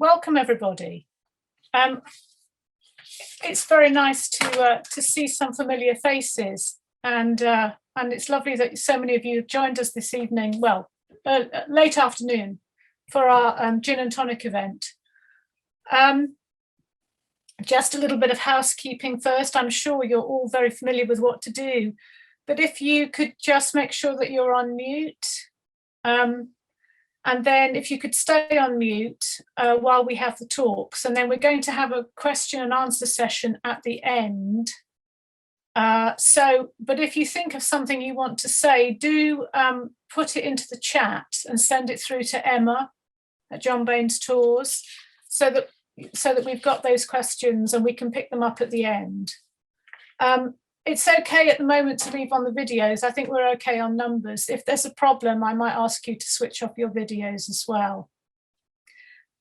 welcome everybody. It's very nice to see some familiar faces, and it's lovely that so many of you have joined us this evening, well, late afternoon, for our gin and tonic event. Just a little bit of housekeeping first. I'm sure you're all very familiar with what to do, but if you could just make sure that you're on mute, and then if you could stay on mute while we have the talks, and then we're going to have a question and answer session at the end. But if you think of something you want to say, do put it into the chat and send it through to Emma at John Baines Tours, so that we've got those questions and we can pick them up at the end. It's okay at the moment to leave on the videos. I think we're okay on numbers. If there's a problem, I might ask you to switch off your videos as well.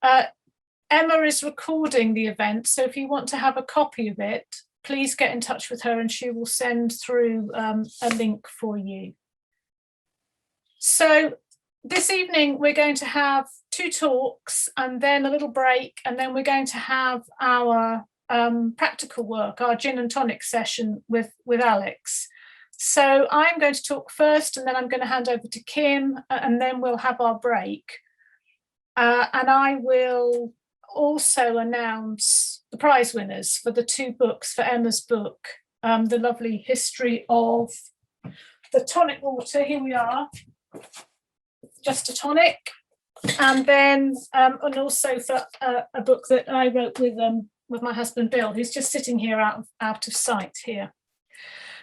Emma is recording the event, so if you want to have a copy of it, please get in touch with her and she will send through a link for you. So this evening, we're going to have 2 talks and then a little break, and then we're going to have our practical work, our gin and tonic session with Alex. So I'm going to talk first, and then I'm going to hand over to Kim, and then we'll have our break. And I will also announce the prize winners for the 2 books, for Emma's book, the lovely history of the tonic water. Here we are, Just a Tonic, and then and also for a book that I wrote with my husband Bill, who's just sitting here out of sight here.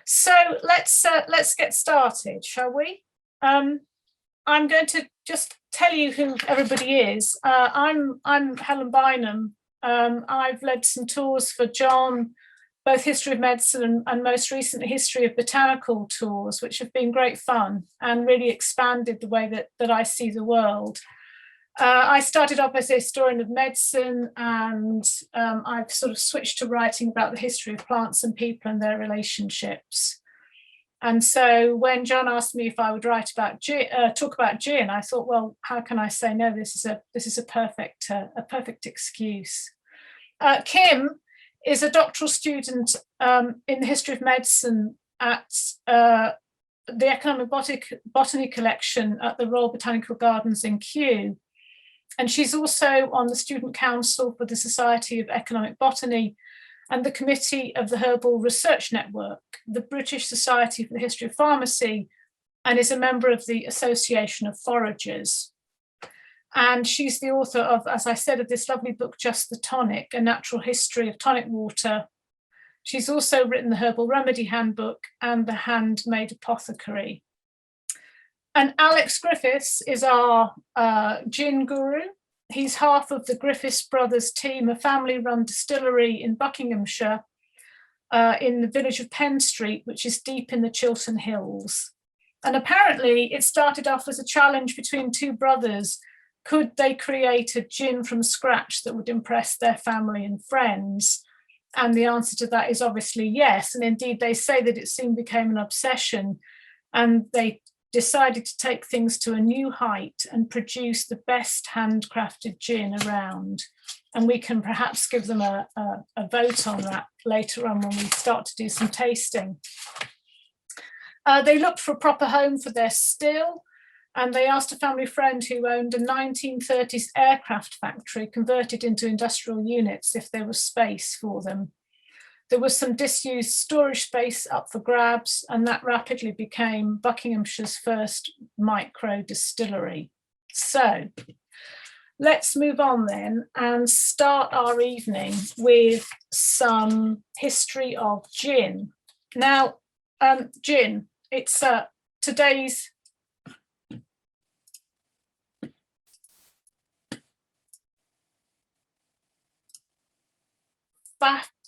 So let's get started, shall we? I'm going to just tell you who everybody is. I'm Helen Bynum. I've led some tours for John, both history of medicine and most recently history of botanical tours, which have been great fun and really expanded the way that I see the world. I started off as a historian of medicine, and I've sort of switched to writing about the history of plants and people and their relationships. And so when John asked me if I would write about talk about gin, I thought, well, how can I say no? This is a perfect excuse. Kim is a doctoral student in the history of medicine at the Economic Botany Collection at the Royal Botanical Gardens in Kew. And she's also on the Student Council for the Society of Economic Botany and the Committee of the Herbal Research Network, the British Society for the History of Pharmacy, and is a member of the Association of Foragers. And she's the author of, as I said, of this lovely book, Just the Tonic, A Natural History of Tonic Water. She's also written the Herbal Remedy Handbook and the Handmade Apothecary. And Alex Griffiths is our gin guru. He's half of the Griffiths Brothers team, a family-run distillery in Buckinghamshire, in the village of Penn Street, which is deep in the Chiltern Hills. And apparently it started off as a challenge between 2 brothers. Could they create a gin from scratch that would impress their family and friends? And the answer to that is obviously yes. And indeed, they say that it soon became an obsession, and they decided to take things to a new height and produce the best handcrafted gin around. And we can perhaps give them a vote on that later on when we start to do some tasting. They looked for a proper home for their still, and they asked a family friend who owned a 1930s aircraft factory converted into industrial units if there was space for them. There was some disused storage space up for grabs, and that rapidly became Buckinghamshire's first micro distillery. So let's move on then and start our evening with some history of gin. Now, gin, it's today's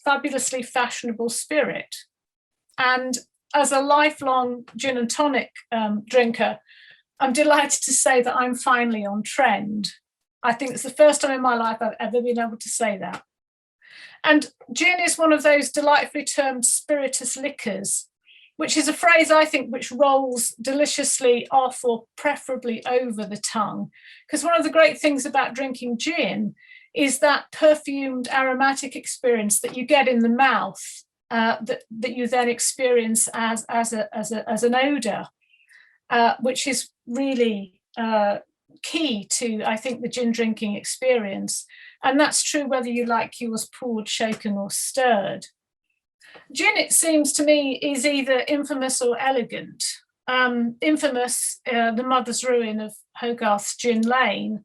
fabulously fashionable spirit. And as a lifelong gin and tonic drinker, I'm delighted to say that I'm finally on trend. I think it's the first time in my life I've ever been able to say that. And gin is one of those delightfully termed spirituous liquors, which is a phrase I think which rolls deliciously off or preferably over the tongue. Because one of the great things about drinking gin is that perfumed aromatic experience that you get in the mouth, that you then experience as an odor, which is really key to, I think, the gin drinking experience. And that's true whether you like yours poured, shaken, or stirred. Gin, it seems to me, is either infamous or elegant. Infamous, the mother's ruin of Hogarth's Gin Lane,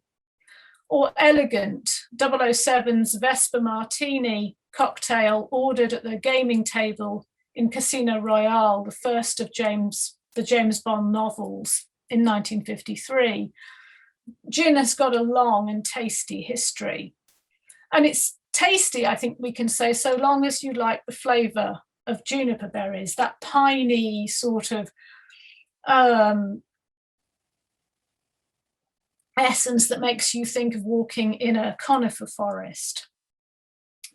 or elegant, 007's Vesper Martini cocktail ordered at the gaming table in Casino Royale, the first of the James Bond novels in 1953. Gin has got a long and tasty history. And it's tasty, I think we can say, so long as you like the flavour of juniper berries, that piney sort of essence that makes you think of walking in a conifer forest.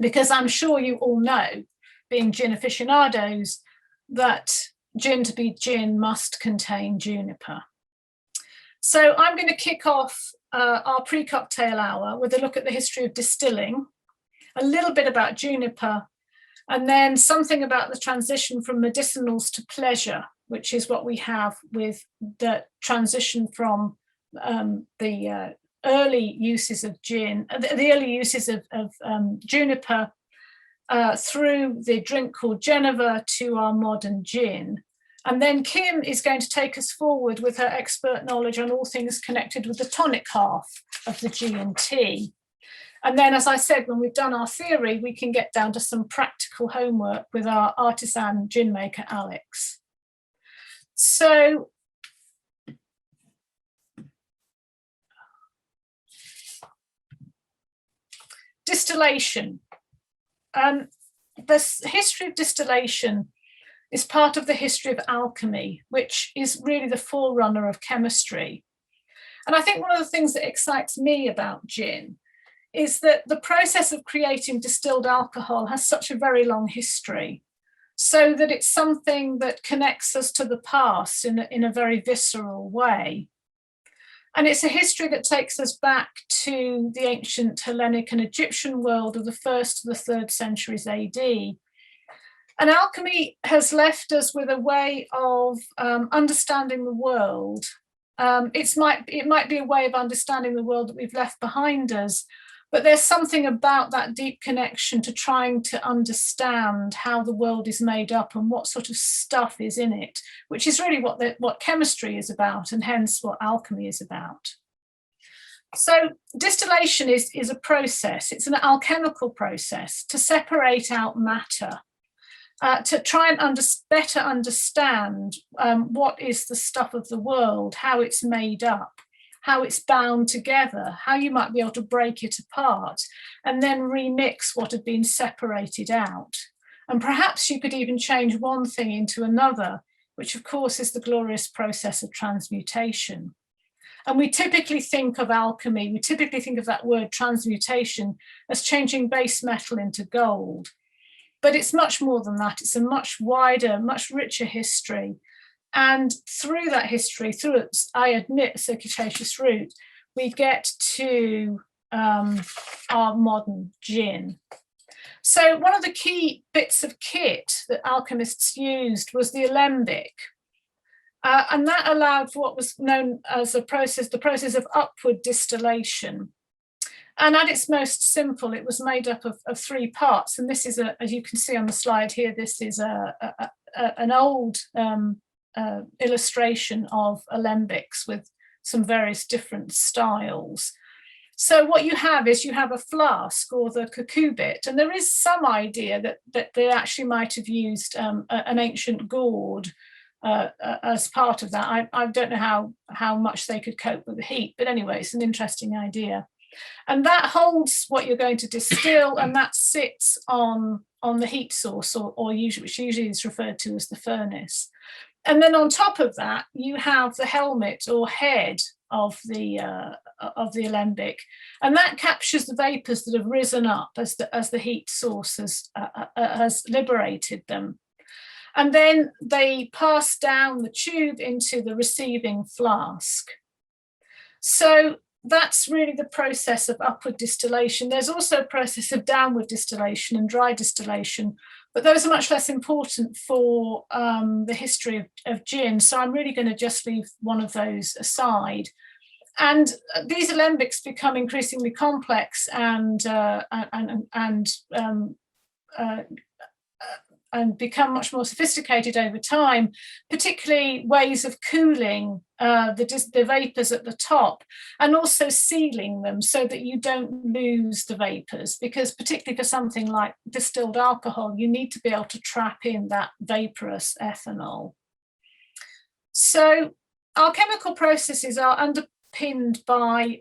Because I'm sure you all know, being gin aficionados, that gin to be gin must contain juniper. So I'm going to kick off our pre-cocktail hour with a look at the history of distilling, a little bit about juniper, and then something about the transition from medicinals to pleasure, which is what we have with the transition from the early uses of gin, the early uses of juniper through the drink called Geneva to our modern gin. And then Kim is going to take us forward with her expert knowledge on all things connected with the tonic half of the G&T. And then, as I said, when we've done our theory, we can get down to some practical homework with our artisan gin maker, Alex. So, distillation. The history of distillation is part of the history of alchemy, which is really the forerunner of chemistry. And I think one of the things that excites me about gin is that the process of creating distilled alcohol has such a very long history, so that it's something that connects us to the past in a very visceral way. And it's a history that takes us back to the ancient Hellenic and Egyptian world of the 1st to the 3rd centuries AD. And alchemy has left us with a way of understanding the world. It might be a way of understanding the world that we've left behind us, but there's something about that deep connection to trying to understand how the world is made up and what sort of stuff is in it, which is really what chemistry is about, and hence what alchemy is about. So distillation is a process. It's an alchemical process to separate out matter, to try and better understand what is the stuff of the world, how it's made up, how it's bound together, how you might be able to break it apart, and then remix what had been separated out. And perhaps you could even change one thing into another, which of course is the glorious process of transmutation. And we typically think of alchemy, we typically think of that word transmutation as changing base metal into gold. But it's much more than that. It's a much wider, much richer history. And through that history, through its, I admit, circuitous route, we get to our modern gin. So one of the key bits of kit that alchemists used was the alembic. And that allowed for what was known as the process of upward distillation. And at its most simple, it was made up of 3 parts. And this is, as you can see on the slide here, this is an old illustration of alembics with some various different styles. So what you have is you have a flask or the cucurbit, and there is some idea that they actually might have used an ancient gourd as part of that. I don't know how much they could cope with the heat, but anyway, it's an interesting idea. And that holds what you're going to distill, and that sits on the heat source, or usually, which usually is referred to as the furnace. And then on top of that, you have the helmet or head of the alembic, and that captures the vapors that have risen up as the heat source has liberated them. And then they pass down the tube into the receiving flask. So that's really the process of upward distillation. There's also a process of downward distillation and dry distillation, but those are much less important for the history of gin. So I'm really going to just leave one of those aside. And these alembics become increasingly complex and become much more sophisticated over time, particularly ways of cooling the vapors at the top and also sealing them so that you don't lose the vapors, because particularly for something like distilled alcohol, you need to be able to trap in that vaporous ethanol. So our chemical processes are underpinned by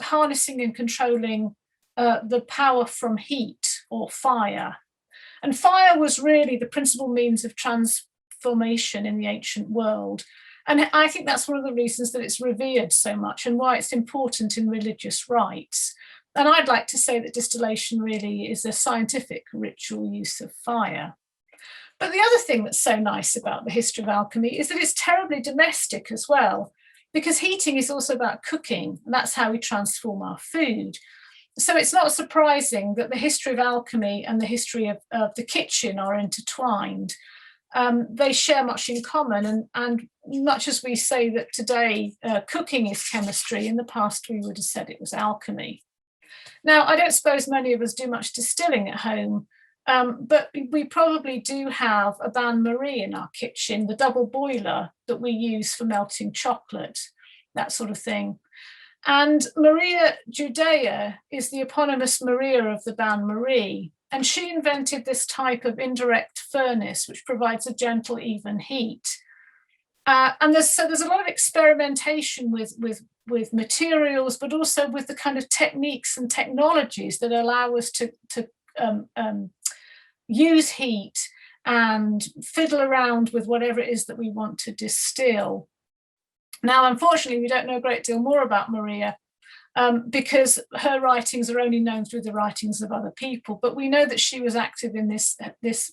harnessing and controlling the power from heat or fire. And fire was really the principal means of transformation in the ancient world. And I think that's one of the reasons that it's revered so much and why it's important in religious rites. And I'd like to say that distillation really is a scientific ritual use of fire. But the other thing that's so nice about the history of alchemy is that it's terribly domestic as well, because heating is also about cooking, and that's how we transform our food. So it's not surprising that the history of alchemy and the history of the kitchen are intertwined. They share much in common, and much as we say that today cooking is chemistry, in the past we would have said it was alchemy. Now, I don't suppose many of us do much distilling at home, but we probably do have a bain-marie in our kitchen, the double boiler that we use for melting chocolate, that sort of thing. And Maria Judea is the eponymous Maria of the bain-marie, and she invented this type of indirect furnace which provides a gentle, even heat. And there's a lot of experimentation with materials, but also with the kind of techniques and technologies that allow us to use heat and fiddle around with whatever it is that we want to distill. Now, unfortunately, we don't know a great deal more about Maria because her writings are only known through the writings of other people, but we know that she was active in this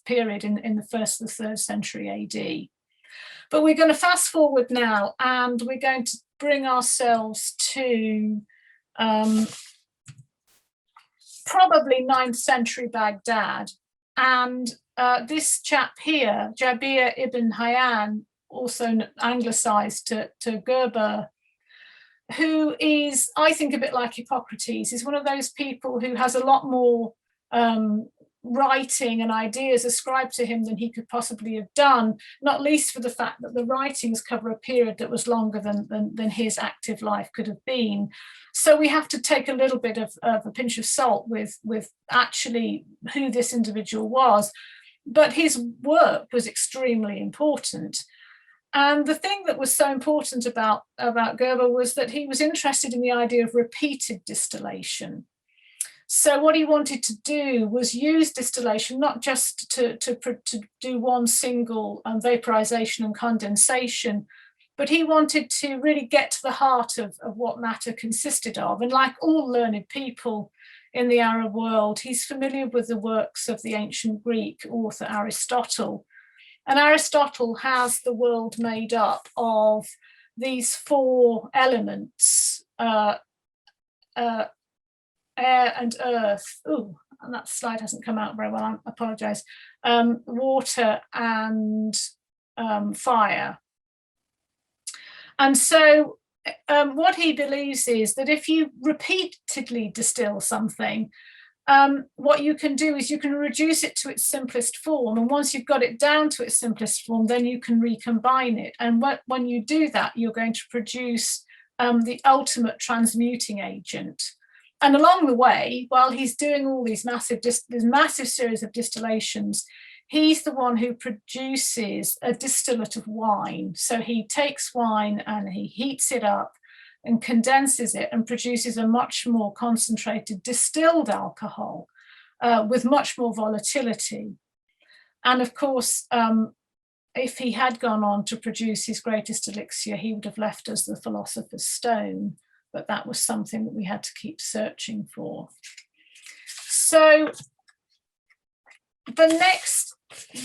period in the 1st to the 3rd century AD. But we're going to fast forward now, and we're going to bring ourselves to probably 9th century Baghdad. And this chap here, Jabir ibn Hayyan, also anglicised to Gerber, who is, I think, a bit like Hippocrates. He's one of those people who has a lot more writing and ideas ascribed to him than he could possibly have done, not least for the fact that the writings cover a period that was longer than his active life could have been. So we have to take a little bit of a pinch of salt with actually who this individual was. But his work was extremely important. And the thing that was so important about Gerber was that he was interested in the idea of repeated distillation. So what he wanted to do was use distillation not just to do one single vaporization and condensation, but he wanted to really get to the heart of what matter consisted of. And like all learned people in the Arab world, he's familiar with the works of the ancient Greek author Aristotle. And Aristotle has the world made up of these 4 elements, air and earth. Oh, and that slide hasn't come out very well, I apologize. Water and fire. And so what he believes is that if you repeatedly distill something, what you can do is you can reduce it to its simplest form. And once you've got it down to its simplest form, then you can recombine it. And when you do that, you're going to produce the ultimate transmuting agent. And along the way, while he's doing all these massive series of distillations, he's the one who produces a distillate of wine. So he takes wine and he heats it up and condenses it and produces a much more concentrated distilled alcohol with much more volatility. And of course, if he had gone on to produce his greatest elixir, he would have left us the philosopher's stone, but that was something that we had to keep searching for. So the next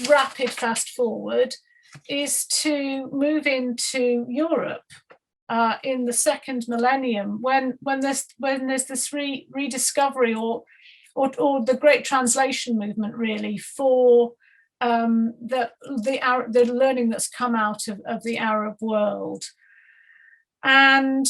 rapid fast forward is to move into Europe. in the second millennium, when there's this rediscovery or the great translation movement, really, for the learning that's come out of the Arab world. And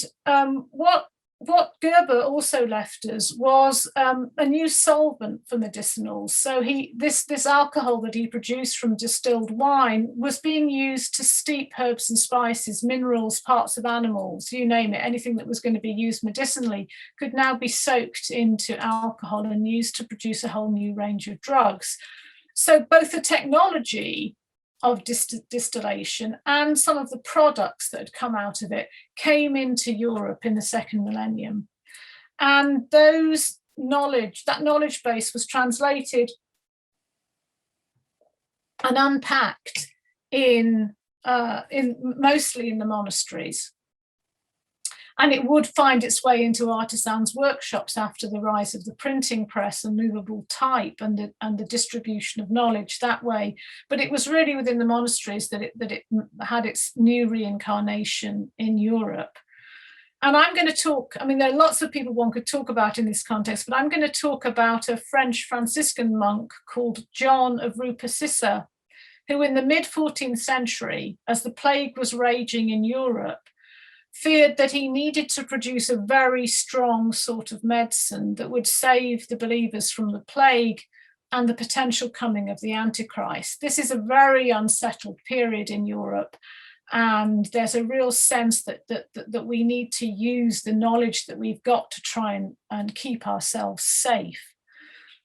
what Gerber also left us was a new solvent for medicinals. So this alcohol that he produced from distilled wine was being used to steep herbs and spices, minerals, parts of animals, you name it. Anything that was going to be used medicinally could now be soaked into alcohol and used to produce a whole new range of drugs. So both the technology of distillation and some of the products that had come out of it came into Europe in the second millennium. And that knowledge base was translated and unpacked in mostly in the monasteries. And it would find its way into artisans' workshops after the rise of the printing press and movable type and the distribution of knowledge that way. But it was really within the monasteries that it had its new reincarnation in Europe. And I'm going to talk, I mean, there are lots of people one could talk about in this context, but I'm going to talk about a French Franciscan monk called John of Rupasissa, who in the mid-14th century, as the plague was raging in Europe, feared that he needed to produce a very strong sort of medicine that would save the believers from the plague and the potential coming of the Antichrist. This is a very unsettled period in Europe, and there's a real sense that we need to use the knowledge that we've got to try and keep ourselves safe.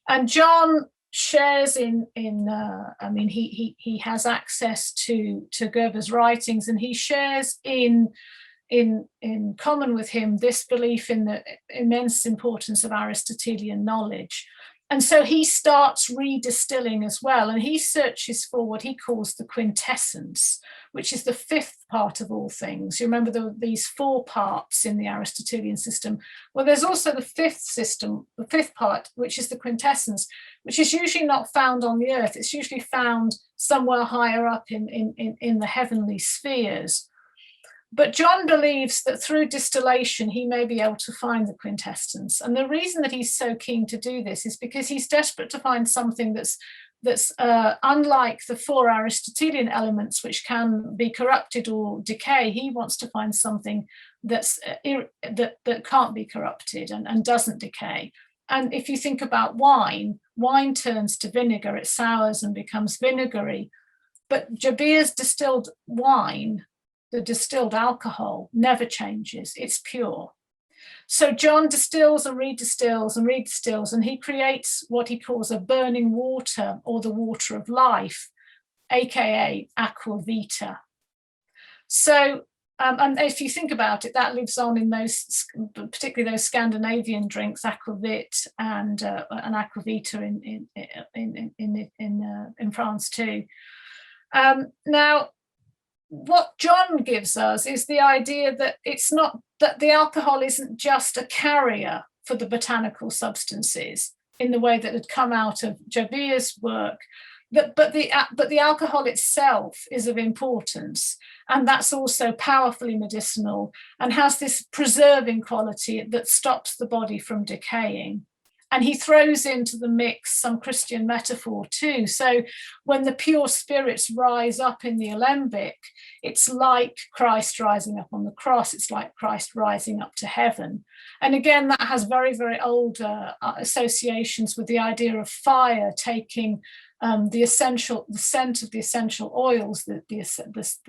And John shares I mean, he has access to Gerber's writings, and he shares in common with him this belief in the immense importance of Aristotelian knowledge. And so he starts redistilling as well, and he searches for what he calls the quintessence, which is the fifth part of all things. You remember there were these four parts in the Aristotelian system. Well, there's also the fifth part, which is the quintessence, which is usually not found on the earth. It's usually found somewhere higher up in the heavenly spheres. But John believes that through distillation, he may be able to find the quintessence. And the reason that he's so keen to do this is because he's desperate to find something that's unlike the four Aristotelian elements, which can be corrupted or decay. He wants to find something that can't be corrupted and doesn't decay. And if you think about wine turns to vinegar, it sours and becomes vinegary. But Jabir's distilled wine, the distilled alcohol, never changes, it's pure. So John distills and redistills and redistills, and he creates what he calls a burning water, or the water of life, aka aqua vita. So, and if you think about it, that lives on in those, particularly those Scandinavian drinks, aquavit and aqua vita in France too. Now, what John gives us is the idea that it's not that the alcohol isn't just a carrier for the botanical substances in the way that had come out of Jabir's work, but the alcohol itself is of importance, and that's also powerfully medicinal and has this preserving quality that stops the body from decaying. And he throws into the mix some Christian metaphor too. So when the pure spirits rise up in the alembic, it's like Christ rising up on the cross. It's like Christ rising up to heaven. And again, that has very, very old associations with the idea of fire taking the scent of the essential oils, the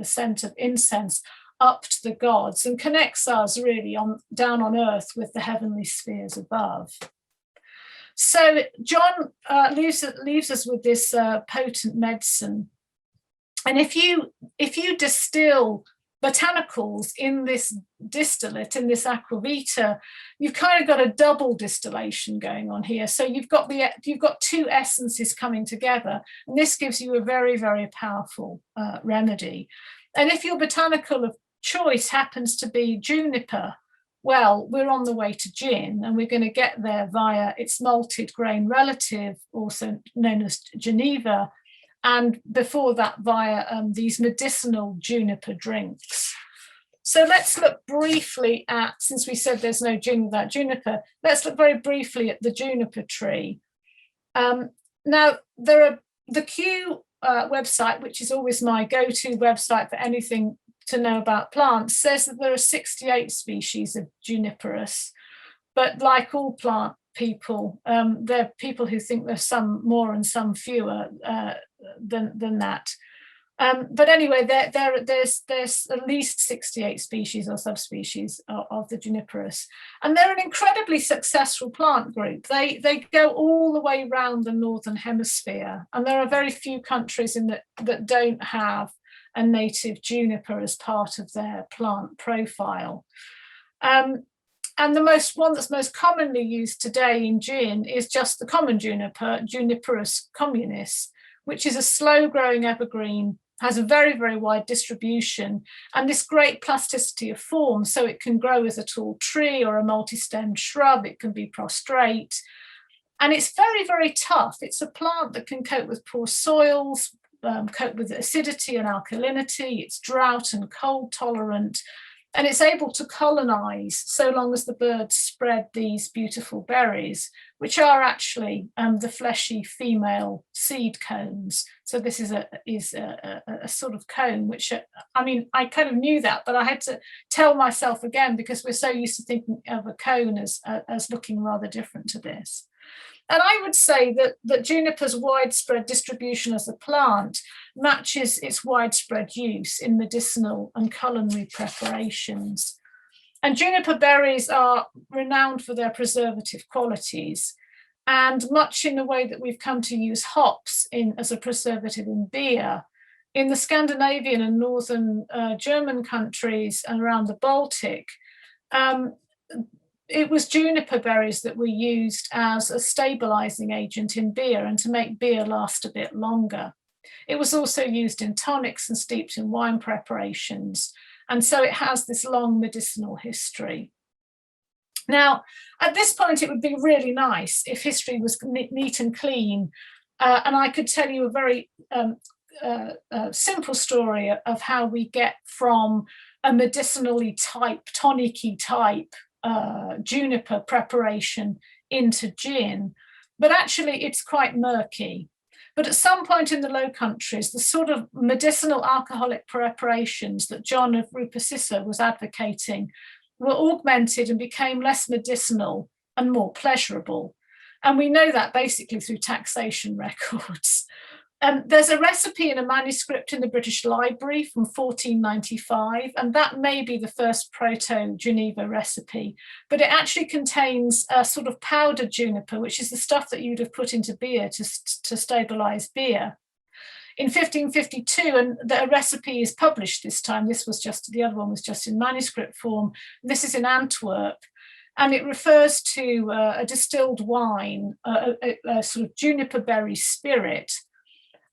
scent of incense, up to the gods, and connects us really down on earth with the heavenly spheres above. So John leaves us with this potent medicine. And if you distill botanicals in this distillate, in this aqua vita, you've kind of got a double distillation going on here. So you've got two essences coming together, and this gives you a very, very powerful remedy. And if your botanical of choice happens to be juniper, well, we're on the way to gin, and we're going to get there via its malted grain relative, also known as Geneva, and before that via these medicinal juniper drinks. So let's look briefly at, since we said there's no gin without juniper, let's look very briefly at the juniper tree. Now, there are the Kew website, which is always my go-to website for anything to know about plants, says that there are 68 species of juniperus. But like all plant people, there are people who think there's some more and some fewer than that. But anyway, there's at least 68 species or subspecies of the juniperus, and they're an incredibly successful plant group. They go all the way around the northern hemisphere, and there are very few countries that don't have a native juniper as part of their plant profile. And the one that's most commonly used today in gin is just the common juniper, Juniperus communis, which is a slow-growing evergreen, has a very, very wide distribution, and this great plasticity of form, so it can grow as a tall tree or a multi-stemmed shrub, it can be prostrate, and it's very, very tough. It's a plant that can cope with poor soils, cope with acidity and alkalinity, it's drought and cold tolerant, and it's able to colonize so long as the birds spread these beautiful berries, which are actually the fleshy female seed cones. So this is a sort of cone, which, I mean, I kind of knew that, but I had to tell myself again because we're so used to thinking of a cone as looking rather different to this. And I would say that juniper's widespread distribution as a plant matches its widespread use in medicinal and culinary preparations. And juniper berries are renowned for their preservative qualities, and much in the way that we've come to use hops as a preservative in beer. In the Scandinavian and northern German countries and around the Baltic, it was juniper berries that were used as a stabilizing agent in beer and to make beer last a bit longer. It was also used in tonics and steeped in wine preparations. And so it has this long medicinal history. Now, at this point, it would be really nice if history was neat and clean. And I could tell you a very simple story of how we get from a medicinally type, tonic-y type juniper preparation into gin, but actually it's quite murky. But at some point in the Low Countries, the sort of medicinal alcoholic preparations that John of Rupasissa was advocating were augmented and became less medicinal and more pleasurable. And we know that basically through taxation records. There's a recipe in a manuscript in the British Library from 1495, and that may be the first proto-Geneva recipe, but it actually contains a sort of powdered juniper, which is the stuff that you'd have put into beer to stabilize beer. In 1552, and the recipe is published this time, the other one was just in manuscript form, this is in Antwerp, and it refers to a distilled wine, a sort of juniper berry spirit.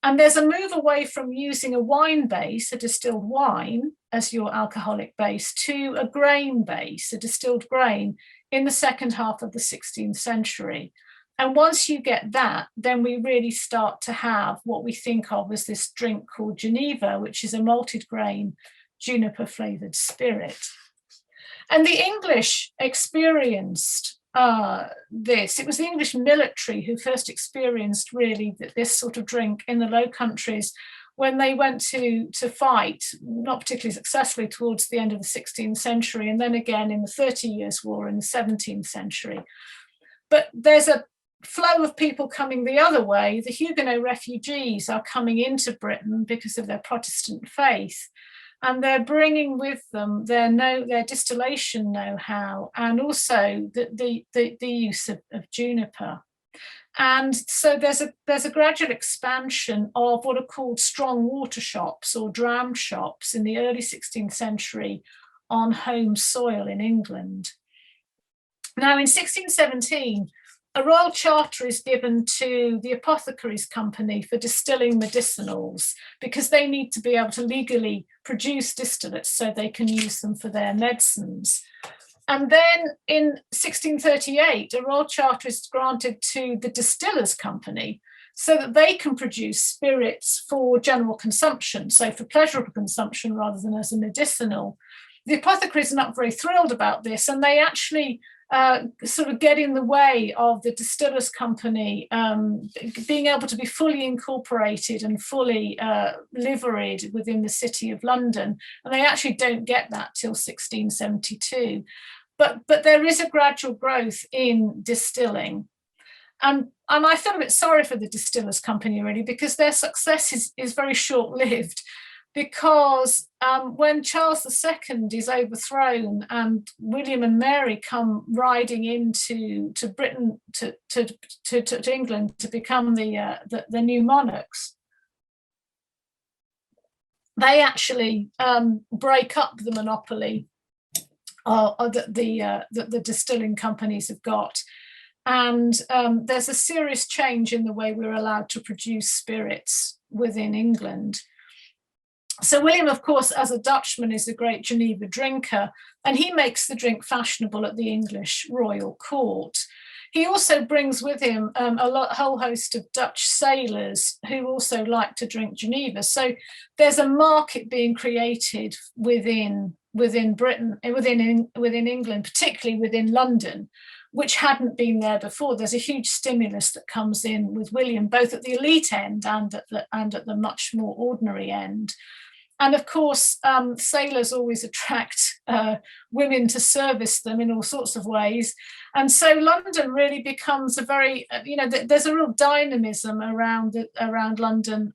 And there's a move away from using a wine base, a distilled wine, as your alcoholic base, to a grain base, a distilled grain, in the second half of the 16th century. And once you get that, then we really start to have what we think of as this drink called Geneva, which is a malted grain, juniper flavored spirit. And the English experienced this. It was the English military who first experienced really this sort of drink in the Low Countries when they went to fight, not particularly successfully, towards the end of the 16th century, and then again in the 30 Years' War in the 17th century. But there's a flow of people coming the other way. The Huguenot refugees are coming into Britain because of their Protestant faith. And they're bringing with them their distillation know-how and also the use of juniper. And so there's a gradual expansion of what are called strong water shops or dram shops in the early 16th century on home soil in England. Now in 1617, a royal charter is given to the Apothecaries Company for distilling medicinals because they need to be able to legally produce distillates so they can use them for their medicines. And then in 1638, a royal charter is granted to the Distillers Company so that they can produce spirits for general consumption, so for pleasurable consumption rather than as a medicinal. the apothecaries are not very thrilled about this, and they actually sort of get in the way of the Distillers Company being able to be fully incorporated and fully liveried within the City of London. And they actually don't get that till 1672. But there is a gradual growth in distilling. And I feel a bit sorry for the Distillers Company, really, because their success is very short-lived. Because when Charles II is overthrown and William and Mary come riding into Britain, to England to become the new monarchs, they actually break up the monopoly that the distilling companies have got. And there's a serious change in the way we're allowed to produce spirits within England. So William, of course, as a Dutchman, is a great Geneva drinker, and he makes the drink fashionable at the English royal court. He also brings with him a whole host of Dutch sailors who also like to drink Geneva. So there's a market being created within Britain, within England, particularly within London, which hadn't been there before. There's a huge stimulus that comes in with William, both at the elite end and at the much more ordinary end. And of course, sailors always attract women to service them in all sorts of ways. And so London really becomes a very, there's a real dynamism around London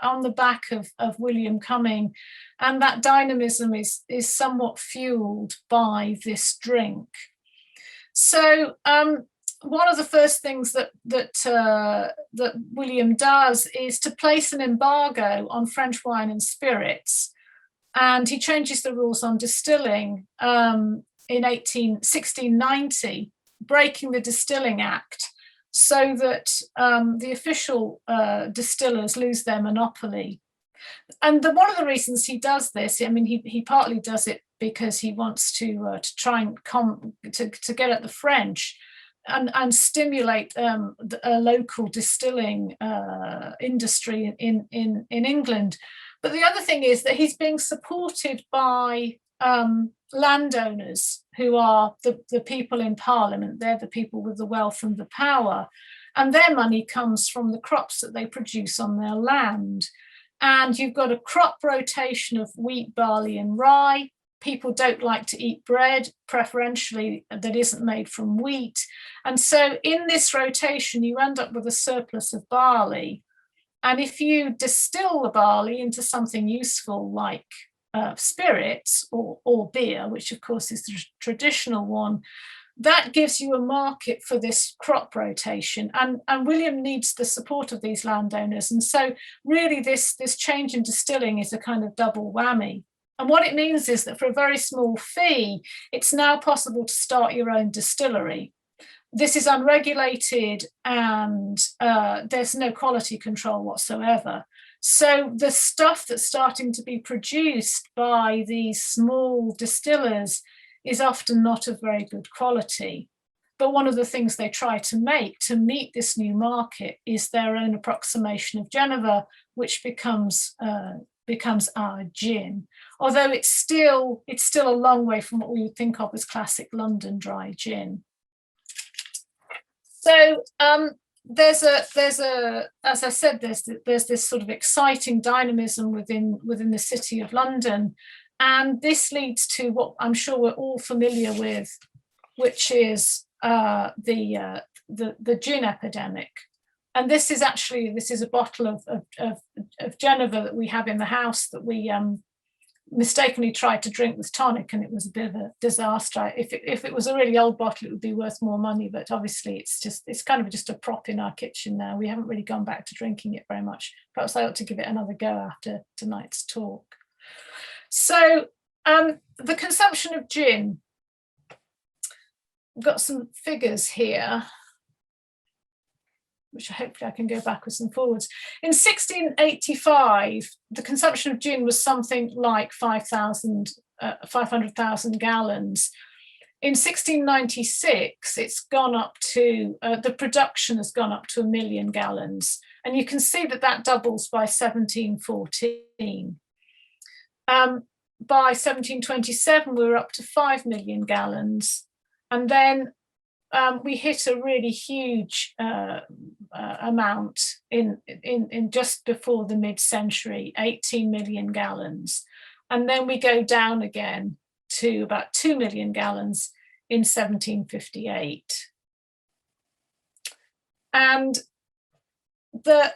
on the back of William coming. And that dynamism is somewhat fueled by this drink. So one of the first things that William does is to place an embargo on French wine and spirits, and he changes the rules on distilling in 1690, breaking the Distilling Act, so that the official distillers lose their monopoly. And one of the reasons he does this, I mean, he partly does it because he wants to try and to get at the French and stimulate a local distilling industry in England. But the other thing is that he's being supported by landowners who are the people in Parliament. They're the people with the wealth and the power, and their money comes from the crops that they produce on their land. And you've got a crop rotation of wheat, barley, and rye. People don't like to eat bread, preferentially that isn't made from wheat. And so in this rotation, you end up with a surplus of barley. And if you distill the barley into something useful like spirits or beer, which of course is the traditional one, that gives you a market for this crop rotation. And William needs the support of these landowners. And so really this change in distilling is a kind of double whammy. And what it means is that for a very small fee, it's now possible to start your own distillery. This is unregulated and there's no quality control whatsoever. So the stuff that's starting to be produced by these small distillers is often not of very good quality. But one of the things they try to make to meet this new market is their own approximation of Geneva, which becomes our gin, although it's still a long way from what we would think of as classic London dry gin. So there's as I said, there's this sort of exciting dynamism within the City of London, and this leads to what I'm sure we're all familiar with, which is the gin epidemic. And this is a bottle of Geneva that we have in the house that we mistakenly tried to drink with tonic, and it was a bit of a disaster. If it was a really old bottle, it would be worth more money, but obviously it's kind of just a prop in our kitchen now. We haven't really gone back to drinking it very much. Perhaps I ought to give it another go after tonight's talk. So the consumption of gin, I've got some figures here, which hopefully I can go backwards and forwards. In 1685, the consumption of gin was something like 500,000 gallons. In 1696, it's gone up to, the production has gone up to 1 million gallons. And you can see that doubles by 1714. by 1727, we were up to 5 million gallons. And then we hit a really huge amount in just before the mid-century, 18 million gallons. And then we go down again to about 2 million gallons in 1758. And the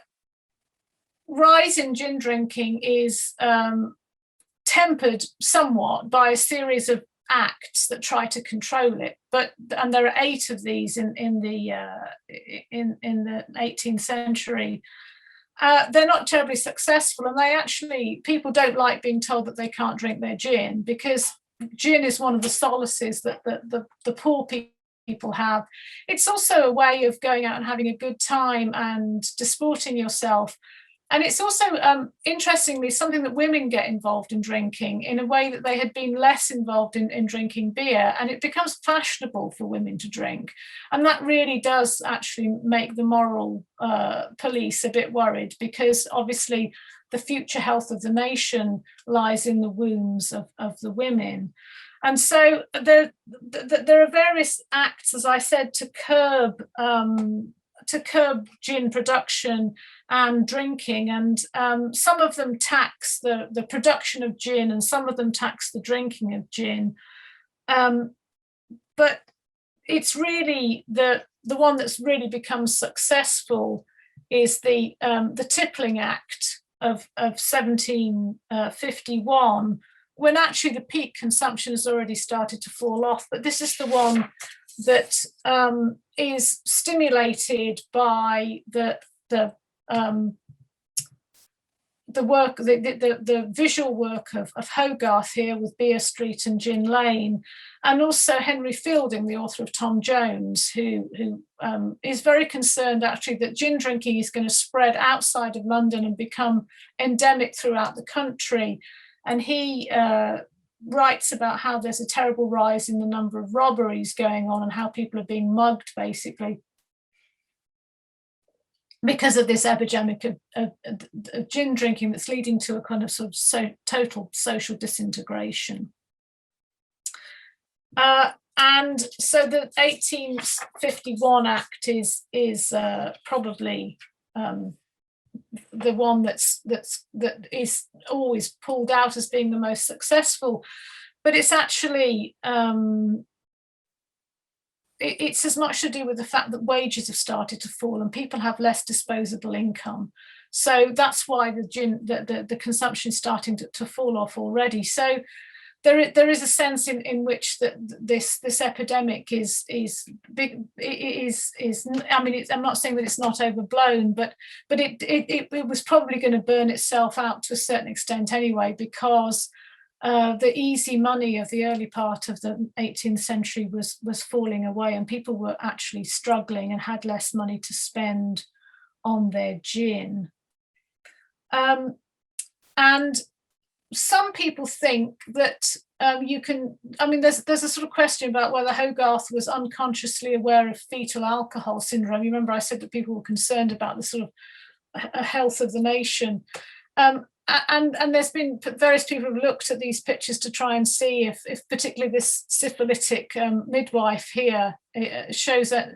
rise in gin drinking is tempered somewhat by a series of acts that try to control it, and there are 8 of these in the 18th century. They're not terribly successful, and people don't like being told that they can't drink their gin, because gin is one of the solaces that the poor people have. It's also a way of going out and having a good time and disporting yourself. And it's also, interestingly, something that women get involved in drinking in a way that they had been less involved in drinking beer. And it becomes fashionable for women to drink. And that really does actually make the moral police a bit worried, because obviously the future health of the nation lies in the wombs of the women. And so there are various acts, as I said, to curb gin production and drinking, and some of them tax the production of gin, and some of them tax the drinking of gin. But it's really the one that's really become successful is the Tippling Act of 1751, when actually the peak consumption has already started to fall off. But this is the one that is stimulated by the work, the visual work of Hogarth here with Beer Street and Gin Lane, and also Henry Fielding, the author of Tom Jones, who is very concerned actually that gin drinking is going to spread outside of London and become endemic throughout the country. And he writes about how there's a terrible rise in the number of robberies going on and how people are being mugged, basically, because of this epidemic of gin drinking that's leading to a kind of sort of total social disintegration. And so the 1851 Act is probably the one that is always pulled out as being the most successful, but it's actually it's as much to do with the fact that wages have started to fall and people have less disposable income. So that's why the consumption is starting to fall off already. So there is a sense in which that this epidemic is big. I mean, I'm not saying that it's not overblown, but it was probably going to burn itself out to a certain extent anyway, because the easy money of the early part of the 18th century was falling away, and people were actually struggling and had less money to spend on their gin. And some people think that you can, I mean, there's a sort of question about whether Hogarth was unconsciously aware of fetal alcohol syndrome. You remember I said that people were concerned about the sort of health of the nation. And there's been various people who've looked at these pictures to try and see if particularly this syphilitic midwife here shows that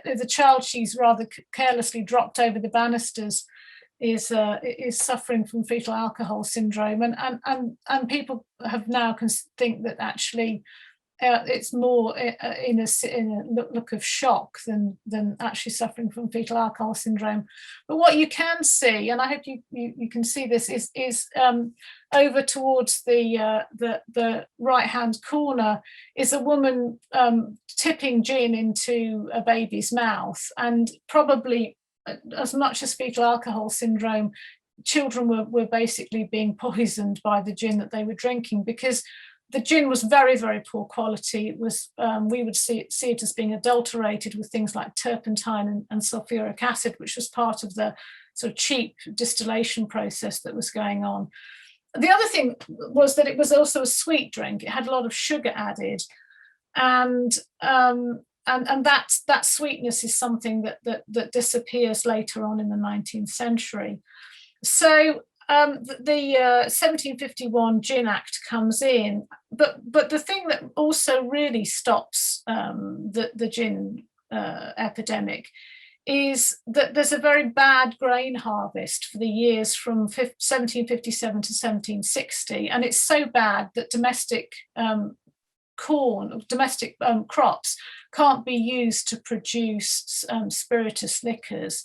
the child she's rather carelessly dropped over the banisters is suffering from fetal alcohol syndrome, and people have now think that actually it's more in a look of shock than actually suffering from fetal alcohol syndrome. But what you can see, and I hope you can see this, is over towards the right hand corner is a woman tipping gin into a baby's mouth, and probably as much as fetal alcohol syndrome, children were basically being poisoned by the gin that they were drinking, because the gin was very, very poor quality. It was we would see it as being adulterated with things like turpentine and sulfuric acid, which was part of the sort of cheap distillation process that was going on. The other thing was that it was also a sweet drink. It had a lot of sugar added, and that sweetness is something that disappears later on in the 19th century. So the 1751 Gin Act comes in, but the thing that also really stops the gin epidemic is that there's a very bad grain harvest for the years from 1757 to 1760, and it's so bad that domestic crops can't be used to produce spirituous liquors.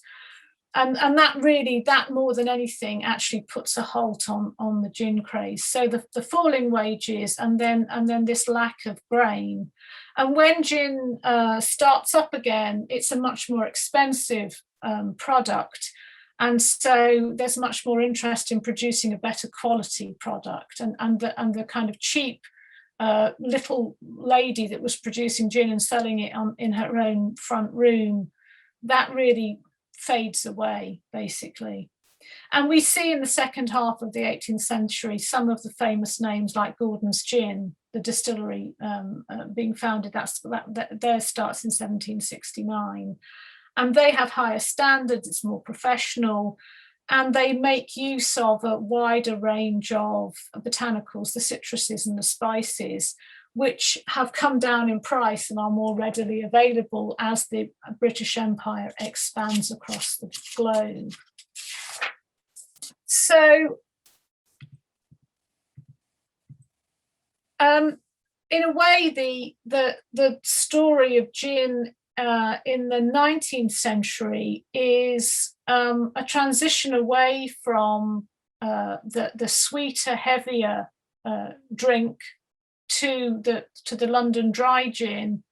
And that more than anything actually puts a halt on the gin craze. So the falling wages and then this lack of grain. And when gin starts up again, it's a much more expensive product. And so there's much more interest in producing a better quality product. And the kind of cheap little lady that was producing gin and selling it in her own front room, that really fades away, basically. And we see in the second half of the 18th century some of the famous names like Gordon's Gin, the distillery being founded. That there starts in 1769, and they have higher standards. It's more professional, and they make use of a wider range of botanicals, the citruses and the spices, which have come down in price and are more readily available as the British Empire expands across the globe. So, in a way, the story of gin in the 19th century is a transition away from the sweeter, heavier drink to the London dry gin.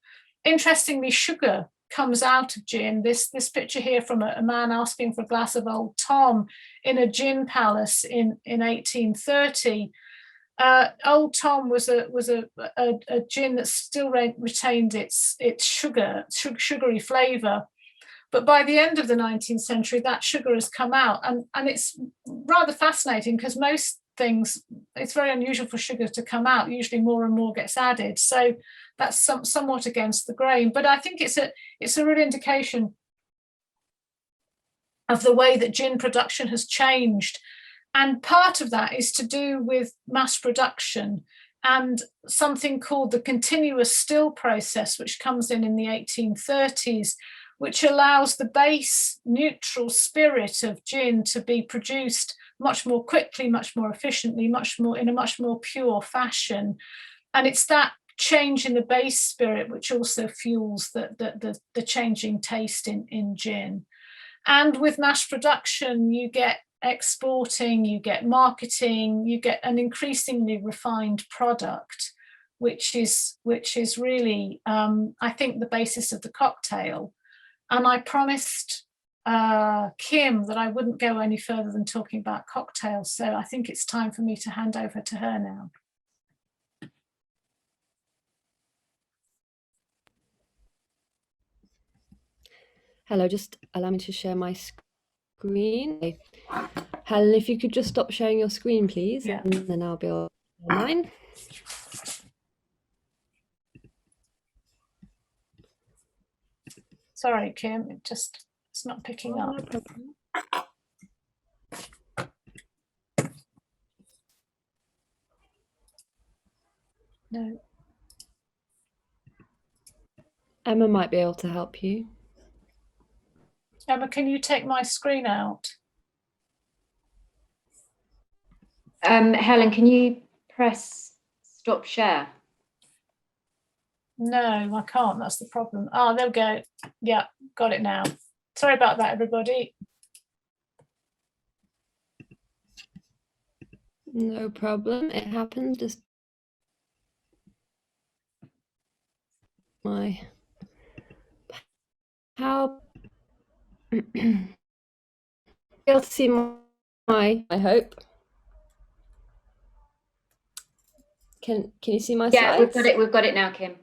Interestingly, sugar comes out of gin. This picture here from a man asking for a glass of Old Tom in a gin palace in 1830. Old Tom was a gin that still retained its sugary flavour. But by the end of the 19th century, that sugar has come out. And it's rather fascinating because most things, it's very unusual for sugar to come out. Usually more and more gets added. So that's somewhat against the grain. But I think it's a real indication of the way that gin production has changed. And part of that is to do with mass production and something called the continuous still process, which comes in the 1830s, which allows the base neutral spirit of gin to be produced much more quickly, much more efficiently, in a much more pure fashion. And it's that change in the base spirit which also fuels the changing taste in gin. And with mass production, you get exporting, you get marketing, you get an increasingly refined product, which is really, I think, the basis of the cocktail. And I promised Kim that I wouldn't go any further than talking about cocktails. So I think it's time for me to hand over to her now. Hello, just allow me to share my screen. Helen, if you could just stop sharing your screen, please, Yeah. and then I'll be online. Sorry, Kim, it's not picking up. No problem. No. Emma might be able to help you. Emma, can you take my screen out? Helen, can you press stop share? No, I can't. That's the problem. Oh, there we go. Yeah, got it now. Sorry about that, everybody. No problem. It happens. Just my how be able to see my I hope. Can you see my slides? Yeah, we've got it now, Kim.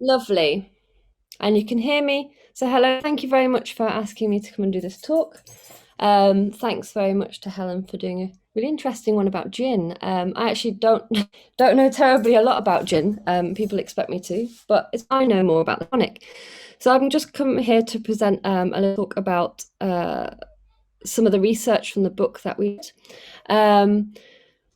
Lovely. And you can hear me. So hello, thank you very much for asking me to come and do this talk. Thanks very much to Helen for doing a really interesting one about gin. I actually don't know terribly a lot about gin. People expect me to, but I know more about the tonic. So I'm just come here to present a little talk about some of the research from the book that we did.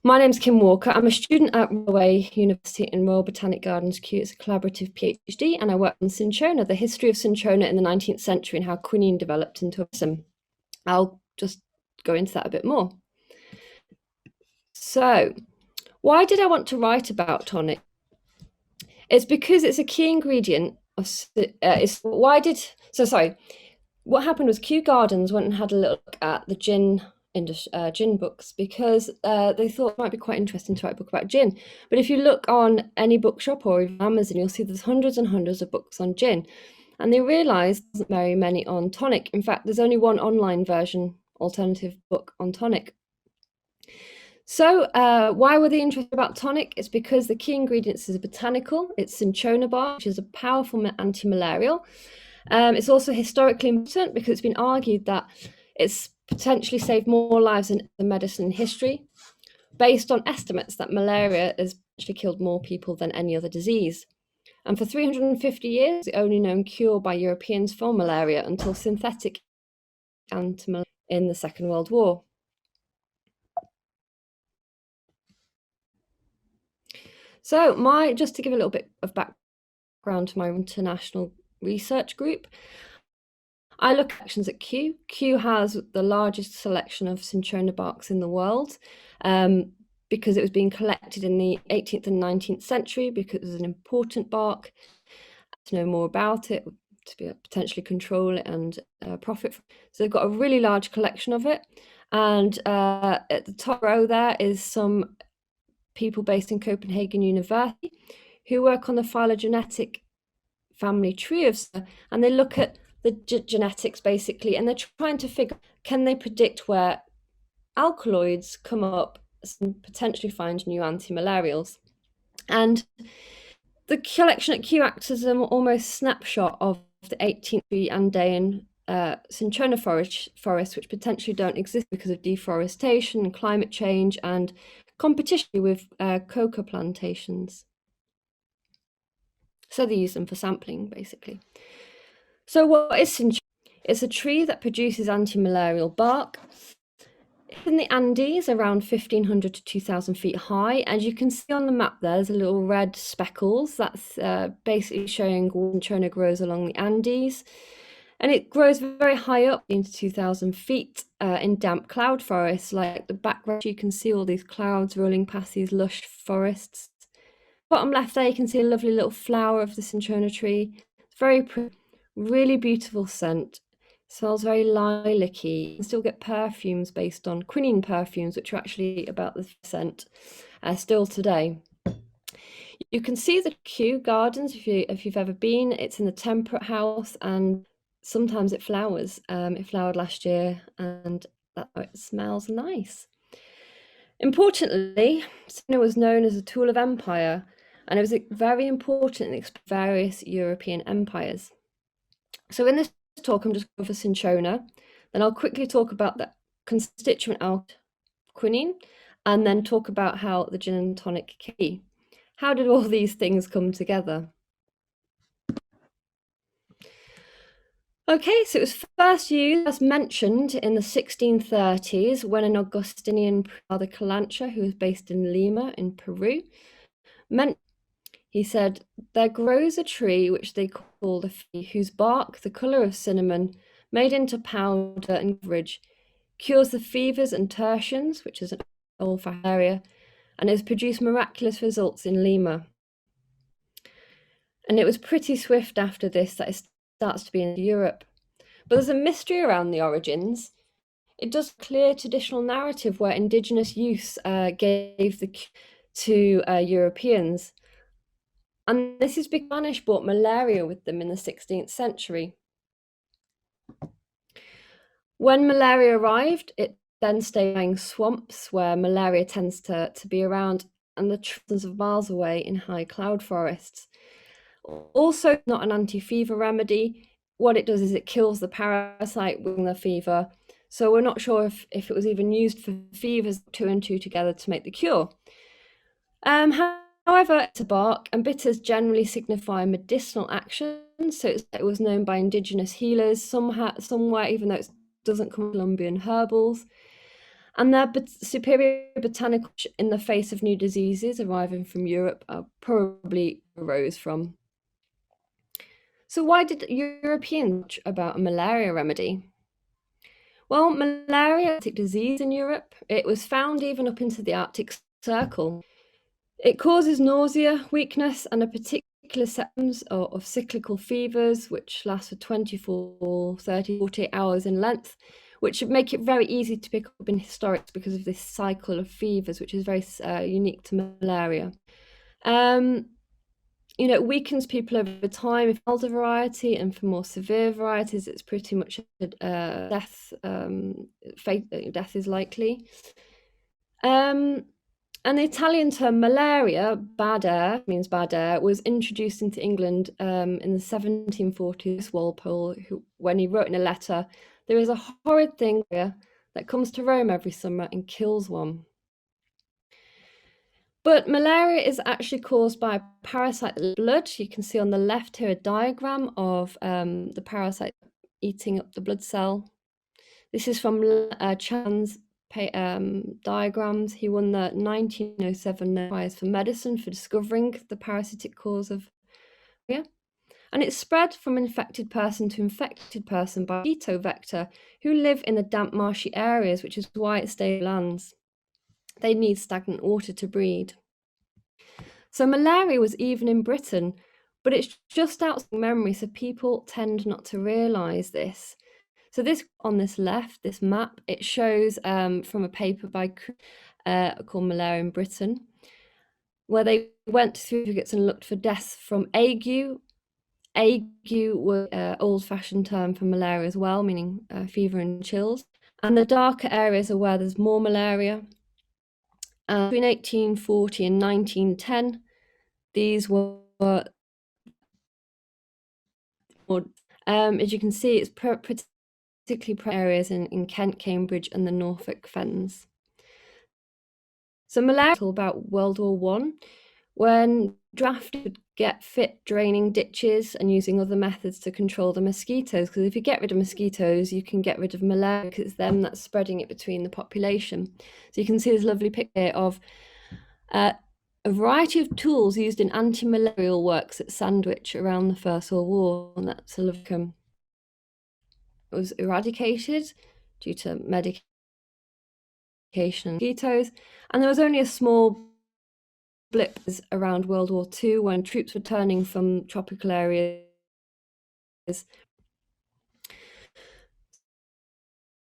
My name's Kim Walker. I'm a student at Railway University in Royal Botanic Gardens, Kew. It's a collaborative PhD, and I work on cinchona, the history of cinchona in the 19th century and how quinine developed into a medicine. I'll just go into that a bit more. So, why did I want to write about tonic? It's because it's a key ingredient of. What happened was Kew Gardens went and had a look at the gin books because they thought it might be quite interesting to write a book about gin. But if you look on any bookshop or even Amazon, you'll see there's hundreds and hundreds of books on gin, and they realised there's not very many on tonic. In fact, there's only one online version, alternative book on tonic. So why were they interested about tonic? It's because the key ingredients is a botanical. It's cinchona bark, which is a powerful anti-malarial. It's also historically important because it's been argued that it's potentially saved more lives than the medicine in history, based on estimates that malaria has actually killed more people than any other disease. And for 350 years, the only known cure by Europeans for malaria until synthetic anti-malaria in the Second World War. So just to give a little bit of background to my international research group, I look at collections at Kew. Kew has the largest selection of cinchona barks in the world because it was being collected in the 18th and 19th century because it was an important bark. To know more about it, to be potentially control it and profit from it. So they've got a really large collection of it. And at the top row there is some people based in Copenhagen University who work on the phylogenetic family tree and they look at the genetics basically, and they're trying to figure, can they predict where alkaloids come up and potentially find new anti-malarials? And the collection at Kew acts as an almost snapshot of the 18th century Andean cinchona forests, which potentially don't exist because of deforestation and climate change and competition with coca plantations. So they use them for sampling, basically. So what is cinchona? It's a tree that produces anti-malarial bark. It's in the Andes, around 1,500 to 2,000 feet high. And you can see on the map there's a little red speckles. That's basically showing cinchona grows along the Andes. And it grows very high up into 2,000 feet in damp cloud forests. Like the background, you can see all these clouds rolling past these lush forests. Bottom left there, you can see a lovely little flower of the cinchona tree. It's very pretty, really beautiful scent. It smells very lilac-y. You can still get perfumes based on quinine perfumes, which are actually about the scent still today. You can see the Kew Gardens if you've ever been. It's in the Temperate House, and sometimes it flowers. It flowered last year, and it smells nice. Importantly, cinchona was known as a tool of empire, and it was very important in various European empires. So in this talk, I'm just going for cinchona, then I'll quickly talk about the constituent quinine, and then talk about how the gin and tonic came. How did all these things come together? Okay, so it was first used, as mentioned, in the 1630s when an Augustinian, Father Calancha, who was based in Lima in Peru, he said, there grows a tree which they call the fee, whose bark, the colour of cinnamon, made into powder and beverage, cures the fevers and tertians, which is an olfactory, and has produced miraculous results in Lima. And it was pretty swift after this that it starts to be in Europe. But there's a mystery around the origins. It does clear traditional narrative where indigenous use gave to Europeans. And this is because Garnish brought malaria with them in the 16th century. When malaria arrived, it then stayed in swamps where malaria tends to be around, and the thousands of miles away in high cloud forests. Also not an anti-fever remedy. What it does is it kills the parasite with the fever. So we're not sure if it was even used for fevers, 2 and 2 together to make the cure. However, it's a bark, and bitters generally signify medicinal action. So it was known by indigenous healers somewhere, even though it's doesn't come from Colombian herbals, and their superior botanical in the face of new diseases arriving from Europe probably arose from. So why did Europeans talk about a malaria remedy? Well, malaria is a disease in Europe. It was found even up into the Arctic Circle. It causes nausea, weakness, and a particular symptoms of cyclical fevers, which last for 24, 30, 48 hours in length, which would make it very easy to pick up in historics because of this cycle of fevers, which is very unique to malaria. It weakens people over time. If milder variety, and for more severe varieties, it's pretty much death. Death is likely. And the Italian term malaria, bad air, means bad air, was introduced into England in the 1740s. Walpole, when he wrote in a letter, there is a horrid thing that comes to Rome every summer and kills one. But malaria is actually caused by a parasite in the blood. You can see on the left here a diagram of the parasite eating up the blood cell. This is from Chan's diagrams. He won the 1907 Prize for Medicine for discovering the parasitic cause of malaria. And it's spread from infected person to infected person by mosquito vector who live in the damp, marshy areas, which is why it stays lands. They need stagnant water to breed. So malaria was even in Britain, but it's just outside memory, so people tend not to realise this. So this on this left, this map, it shows from a paper by called Malaria in Britain, where they went through certificates and looked for deaths from ague. Ague was an old-fashioned term for malaria as well, meaning fever and chills. And the darker areas are where there's more malaria. Between 1840 and 1910, these were more, as you can see, it's particularly areas in Kent, Cambridge, and the Norfolk Fens. So malaria about World War I, when drafted would get fit draining ditches and using other methods to control the mosquitoes, because if you get rid of mosquitoes, you can get rid of malaria, because it's them that's spreading it between the population. So you can see this lovely picture of a variety of tools used in anti-malarial works at Sandwich around the First World War, and that sort of was eradicated due to medication and mosquitoes, and there was only a small blip around World War II when troops were turning from tropical areas.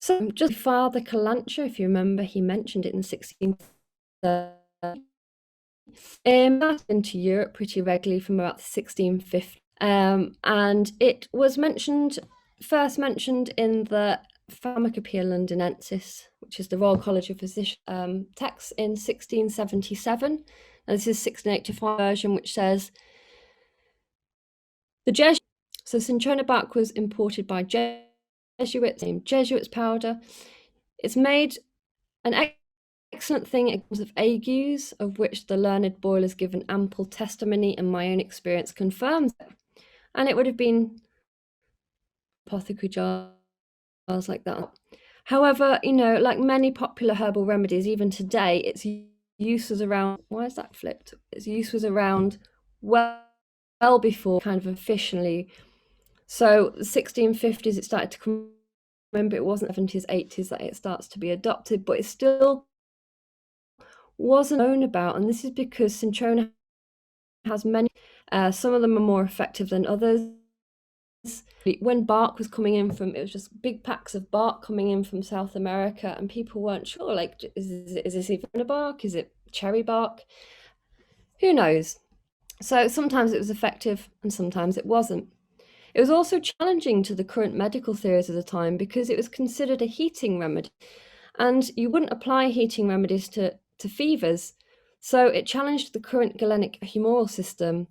So just Father Calancha, if you remember, he mentioned it in the 1630s. That's into Europe pretty regularly from about the 1650s, and it was first mentioned in the Pharmacopoeia Londinensis, which is the Royal College of Physicians text in 1677. And this is 1685 version, which says the Jesuits. So cinchona bark was imported by Jesuits, named Jesuits powder. It's made an excellent thing in terms of agues, of which the learned Boyle has given ample testimony, and my own experience confirms it. And it would have been apothecary jars like that. However, like many popular herbal remedies, even today, its use was around. Why is that flipped? Its use was around well before kind of officially. So the 1650s, it started to come. Remember, it wasn't 70s, 80s that it starts to be adopted, but it still wasn't known about, and this is because cinchona has many. Some of them are more effective than others. When bark was coming in it was just big packs of bark coming in from South America, and people weren't sure, like, is this even a bark? Is it cherry bark? Who knows? So sometimes it was effective and sometimes it wasn't. It was also challenging to the current medical theories of the time because it was considered a heating remedy, and you wouldn't apply heating remedies to fevers. So it challenged the current galenic humoral system.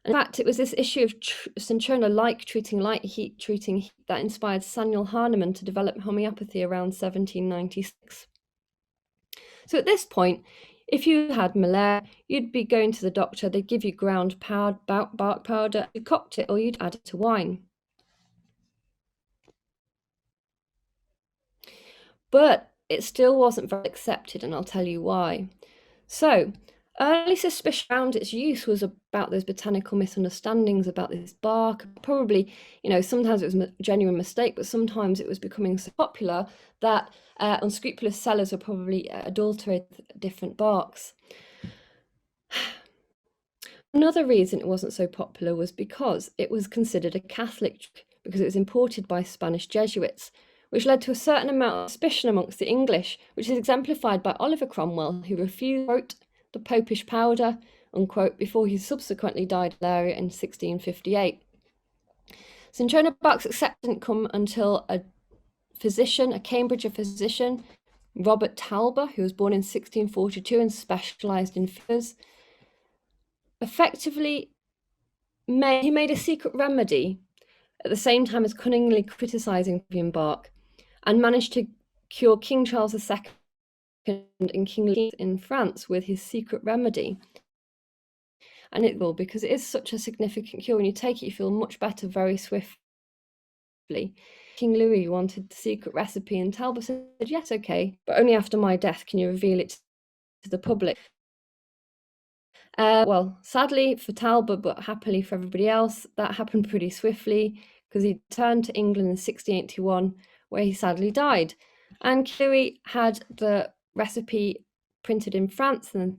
In fact, it was this issue of cinchona treating heat that inspired Samuel Hahnemann to develop homeopathy around 1796. So at this point, if you had malaria, you'd be going to the doctor, they'd give you ground bark powder, you'd concoct it, or you'd add it to wine. but it still wasn't very accepted, and I'll tell you why. So, early suspicion around its use was about those botanical misunderstandings about this bark. Probably, sometimes it was a genuine mistake, but sometimes it was becoming so popular that unscrupulous sellers were probably adulterating different barks. Another reason it wasn't so popular was because it was considered a Catholic drink, because it was imported by Spanish Jesuits, which led to a certain amount of suspicion amongst the English, which is exemplified by Oliver Cromwell, who refused, quote, the popish powder, unquote, before he subsequently died in malaria in 1658. Cinchona bark's acceptance didn't come until a Cambridge physician, Robert Talbot, who was born in 1642 and specialised in fevers, effectively made a secret remedy at the same time as cunningly criticising Peruvian bark, and managed to cure King Charles II and King Louis in France with his secret remedy. And it will, because it is such a significant cure. When you take it, you feel much better very swiftly. King Louis wanted the secret recipe, and Talbot said, yes, okay, but only after my death can you reveal it to the public. Well, sadly for Talbot, but happily for everybody else, that happened pretty swiftly, because he returned to England in 1681, where he sadly died. And Louis had the recipe printed in France and then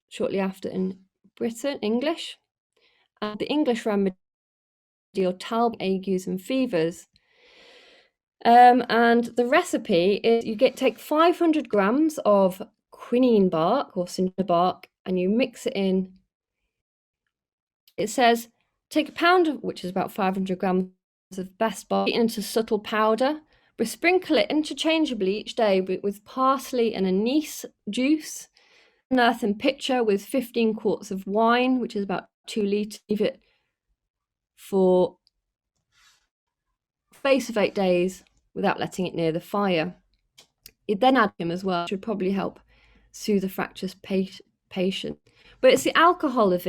shortly after in Britain, English. And the English remedy, or Talbot, agues and fevers. And the recipe is take 500 grams of quinine bark or cinchona bark, and you mix it in. It says, take a pound of, which is about 500 grams of best bark, into subtle powder, but sprinkle it interchangeably each day with parsley and anise juice, an earthen pitcher with 15 quarts of wine, which is about 2 litres. Leave it for a space of 8 days without letting it near the fire. You'd then add him as well, which would probably help soothe the fractious patient. But it's the alcohol of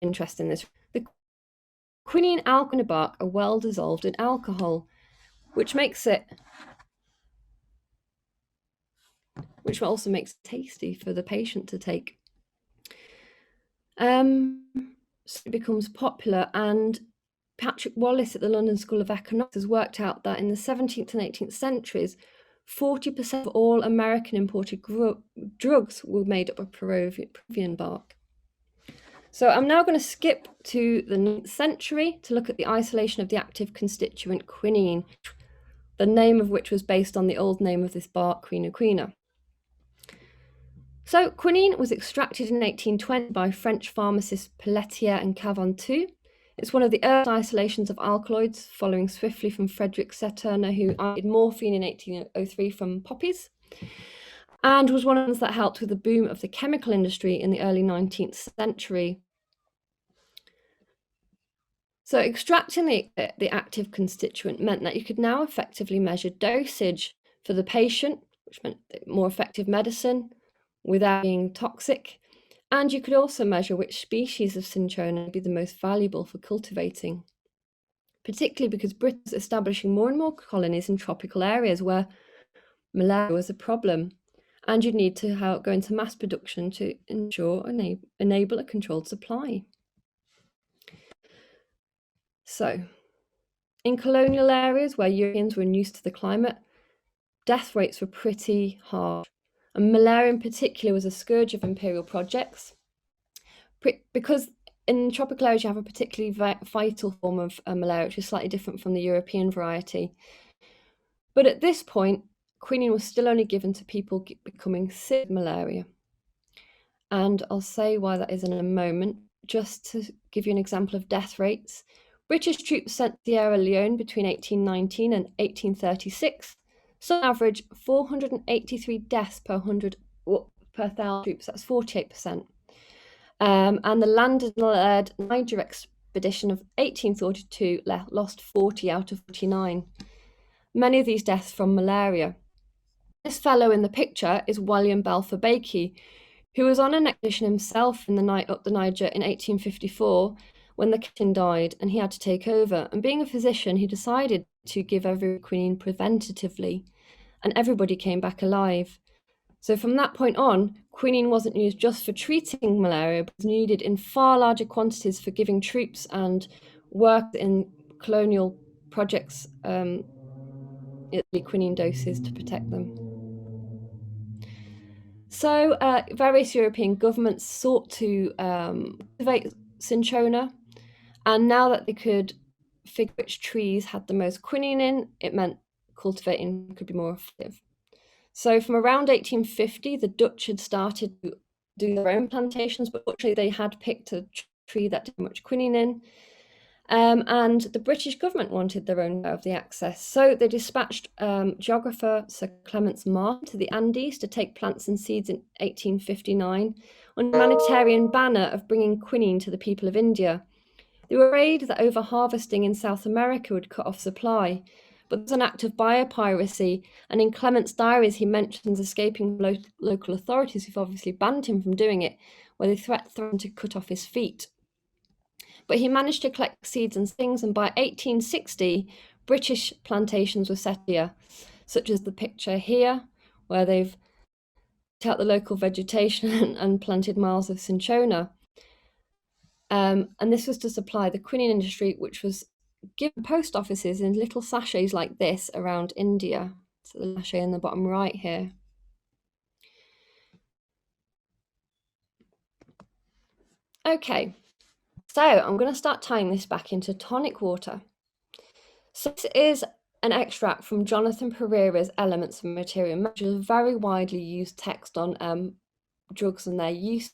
interest in this. The quinine, alcohol, and bark are well dissolved in alcohol, which also makes it tasty for the patient to take. So it becomes popular, and Patrick Wallace at the London School of Economics has worked out that in the 17th and 18th centuries, 40% of all American imported drugs were made up of Peruvian bark. So I'm now going to skip to the 9th century to look at the isolation of the active constituent quinine, the name of which was based on the old name of this bark, Quina quina. So quinine was extracted in 1820 by French pharmacists Pelletier and Caventou. It's one of the early isolations of alkaloids, following swiftly from Frederick Seturner, who isolated morphine in 1803 from poppies, and was one of the ones that helped with the boom of the chemical industry in the early 19th century. So extracting the active constituent meant that you could now effectively measure dosage for the patient, which meant more effective medicine without being toxic. And you could also measure which species of cinchona would be the most valuable for cultivating, particularly because Britain was establishing more and more colonies in tropical areas where malaria was a problem, and you'd need to go into mass production to enable a controlled supply. So, in colonial areas where Europeans were unused to the climate, death rates were pretty harsh. And malaria in particular was a scourge of imperial projects, because in tropical areas you have a particularly vital form of malaria, which is slightly different from the European variety. But at this point, quinine was still only given to people becoming sick with malaria. And I'll say why that is in a moment. Just to give you an example of death rates, British troops sent to Sierra Leone between 1819 and 1836. So on average, 483 deaths per 1,000 troops, that's 48%. And the landed Niger expedition of 1842 lost 40 out of 49. Many of these deaths from malaria. This fellow in the picture is William Balfour Beatty, who was on an expedition himself in the night up the Niger in 1854 when the captain died and he had to take over. And being a physician, he decided to give every quinine preventatively. and everybody came back alive. So from that point on, quinine wasn't used just for treating malaria, but was needed in far larger quantities for giving troops and work in colonial projects quinine doses to protect them. So various European governments sought to cultivate cinchona, and now that they could figure which trees had the most quinine in, it meant cultivating could be more effective. So from around 1850, the Dutch had started to do their own plantations, but fortunately they had picked a tree that didn't have much quinine in. And the British government wanted their own way of the access. So they dispatched geographer Sir Clements Martin to the Andes to take plants and seeds in 1859 on a humanitarian banner of bringing quinine to the people of India. They were afraid that over-harvesting in South America would cut off supply, but there's an act of biopiracy, and in Clement's diaries he mentions escaping local authorities who've obviously banned him from doing it, where they threatened to cut off his feet. But he managed to collect seeds and things, and by 1860, British plantations were set here, such as the picture here, where they've cut out the local vegetation and planted miles of cinchona. And this was to supply the quinine industry, which was given post offices in little sachets like this around India. So the sachet in the bottom right here. Okay, so I'm going to start tying this back into tonic water. So this is an extract from Jonathan Pereira's Elements of Material, which is a very widely used text on drugs and their use.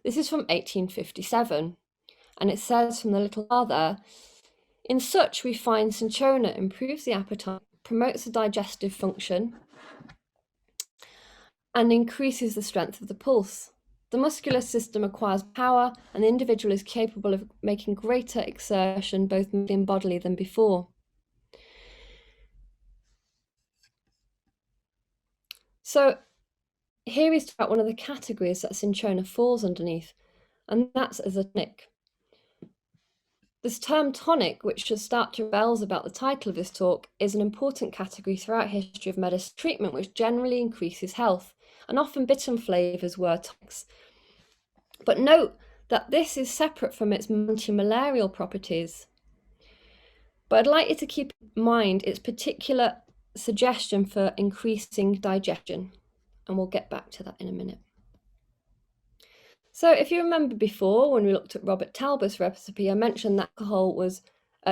This is from 1857, and it says from the little R there, in such we find cinchona improves the appetite, promotes the digestive function, and increases the strength of the pulse. The muscular system acquires power, and the individual is capable of making greater exertion, both mentally and bodily, than before. So here is about one of the categories that cinchona falls underneath, and that's as a tonic. This term tonic, which should start to bells about the title of this talk, is an important category throughout history of medicine treatment, which generally increases health, and often bitter flavours were tonics. But note that this is separate from its anti-malarial properties. But I'd like you to keep in mind its particular suggestion for increasing digestion, and we'll get back to that in a minute. So if you remember before, when we looked at Robert Talbot's recipe, I mentioned that alcohol was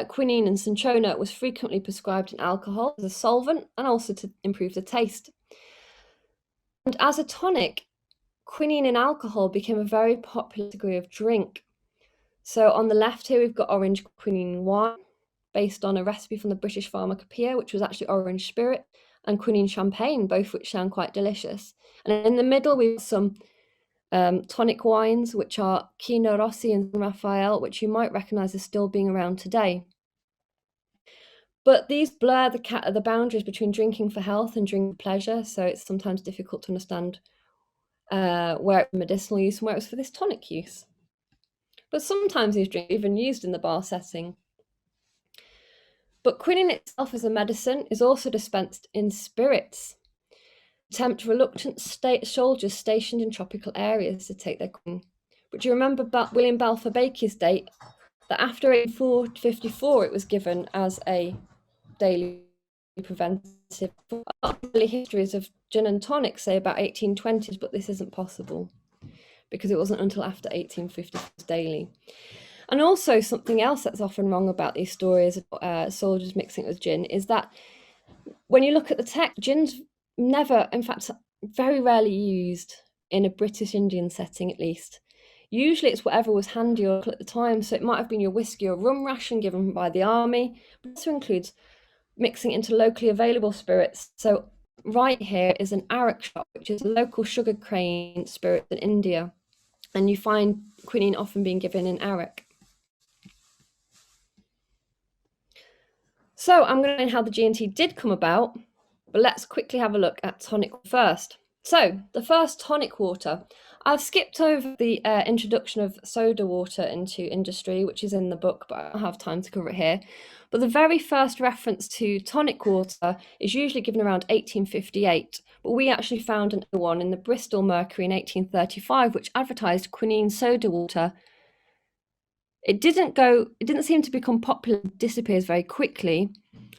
quinine and cinchona was frequently prescribed in alcohol as a solvent and also to improve the taste. And as a tonic, quinine in alcohol became a very popular degree of drink. So on the left here, we've got orange quinine wine, based on a recipe from the British Pharmacopoeia, which was actually orange spirit, and quinine champagne, both which sound quite delicious. And in the middle, we have some tonic wines, which are Chino Rossi and San Rafael, which you might recognise as still being around today. But these blur the boundaries between drinking for health and drinking for pleasure, so it's sometimes difficult to understand where it's medicinal use and where it's for this tonic use. But sometimes these drinks are even used in the bar setting. But quinine itself as a medicine is also dispensed in spirits to tempt reluctant soldiers stationed in tropical areas to take their quinine. But do you remember William Balfour Baker's date that after 1854 it was given as a daily preventive? Early histories of gin and tonic say about 1820s, but this isn't possible because it wasn't until after 1850 it was daily. And also something else that's often wrong about these stories of soldiers mixing it with gin is that when you look at the text, gin's never, in fact, very rarely used in a British Indian setting at least. Usually it's whatever was handy or at the time, so it might have been your whiskey or rum ration given by the army, but also includes mixing it into locally available spirits. So right here is an arak shop, which is a local sugar cane spirit in India, and you find quinine often being given in arak. So I'm going to explain how the G&T did come about, but let's quickly have a look at tonic first. So the first tonic water, I've skipped over the introduction of soda water into industry, which is in the book, but I don't have time to cover it here. But the very first reference to tonic water is usually given around 1858, but we actually found another one in the Bristol Mercury in 1835, which advertised quinine soda water. It didn't seem to become popular, disappears very quickly.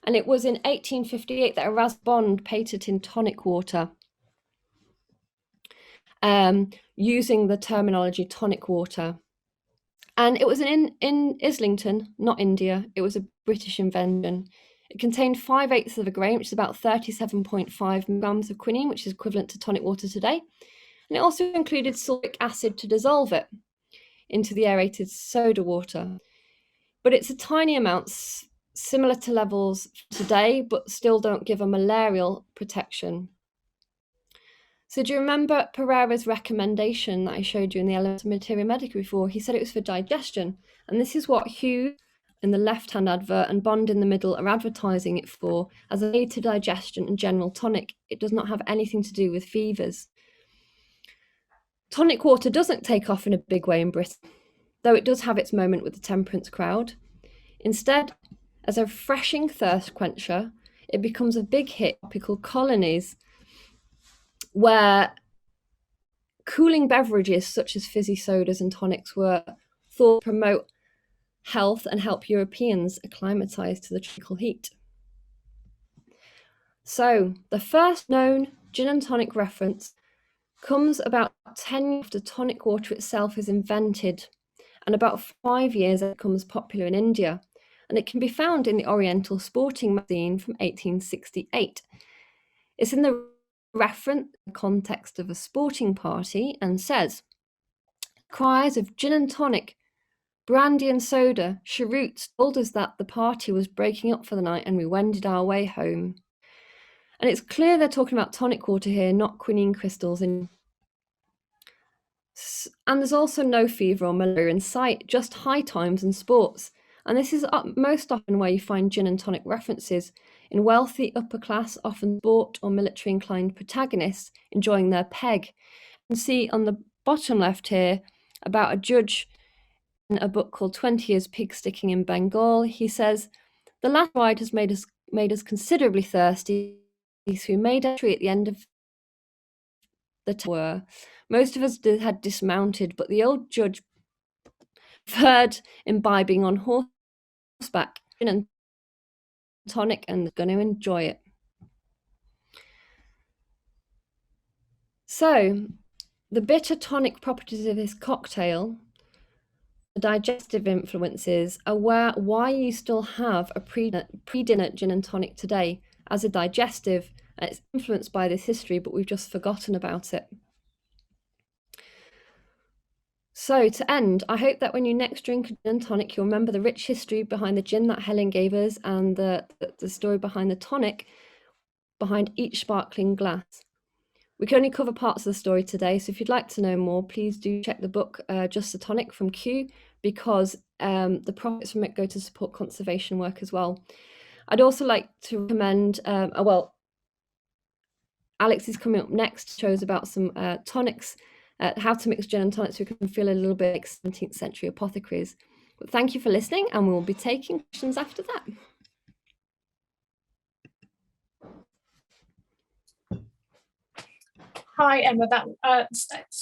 And it was in 1858 that Erasmus Bond patented tonic water, using the terminology tonic water. And it was in Islington, not India. It was a British invention. It contained 5/8 of a grain, which is about 37.5 milligrams of quinine, which is equivalent to tonic water today. And it also included sulfuric acid to dissolve it into the aerated soda water. But it's a tiny amount, similar to levels today, but still don't give a malarial protection. So do you remember Pereira's recommendation that I showed you in the Elements of Materia Medica before? He said it was for digestion. And this is what Hughes in the left-hand advert and Bond in the middle are advertising it for, as an aid to digestion and general tonic. It does not have anything to do with fevers. Tonic water doesn't take off in a big way in Britain, though it does have its moment with the temperance crowd. Instead, as a refreshing thirst quencher, it becomes a big hit in tropical colonies, where cooling beverages such as fizzy sodas and tonics were thought to promote health and help Europeans acclimatise to the tropical heat. So the first known gin and tonic reference comes about 10 years after tonic water itself is invented, and about 5 years it becomes popular in India, and it can be found in the Oriental Sporting magazine from 1868. It's in the reference context of a sporting party and says, cries of gin and tonic, brandy and soda, cheroots told us that the party was breaking up for the night and we wended our way home. And it's clear they're talking about tonic water here, not quinine crystals. And there's also no fever or malaria in sight, just high times and sports. And this is most often where you find gin and tonic references, in wealthy upper class, often sport or military inclined protagonists enjoying their peg. You can see on the bottom left here about a judge in a book called 20 Years Pig Sticking in Bengal. He says, the last ride has made us considerably thirsty, so we made entry at the end of the tour. Most of us had dismounted, but the old judge preferred imbibing on horseback and tonic and going to enjoy it. So the bitter tonic properties of this cocktail, the digestive influences, are why you still have a pre-dinner gin and tonic today as a digestive. And it's influenced by this history, but we've just forgotten about it. So to end, I hope that when you next drink a gin and tonic, you'll remember the rich history behind the gin that Helen gave us and the story behind the tonic behind each sparkling glass. We can only cover parts of the story today, so if you'd like to know more, please do check the book Just the Tonic from Q, because the profits from it go to support conservation work as well. I'd also like to recommend, Alex is coming up next, shows about some tonics, how to mix gin and tonic so we can feel a little bit like 17th century apothecaries. But thank you for listening, and we'll be taking questions after that. Hi, Emma.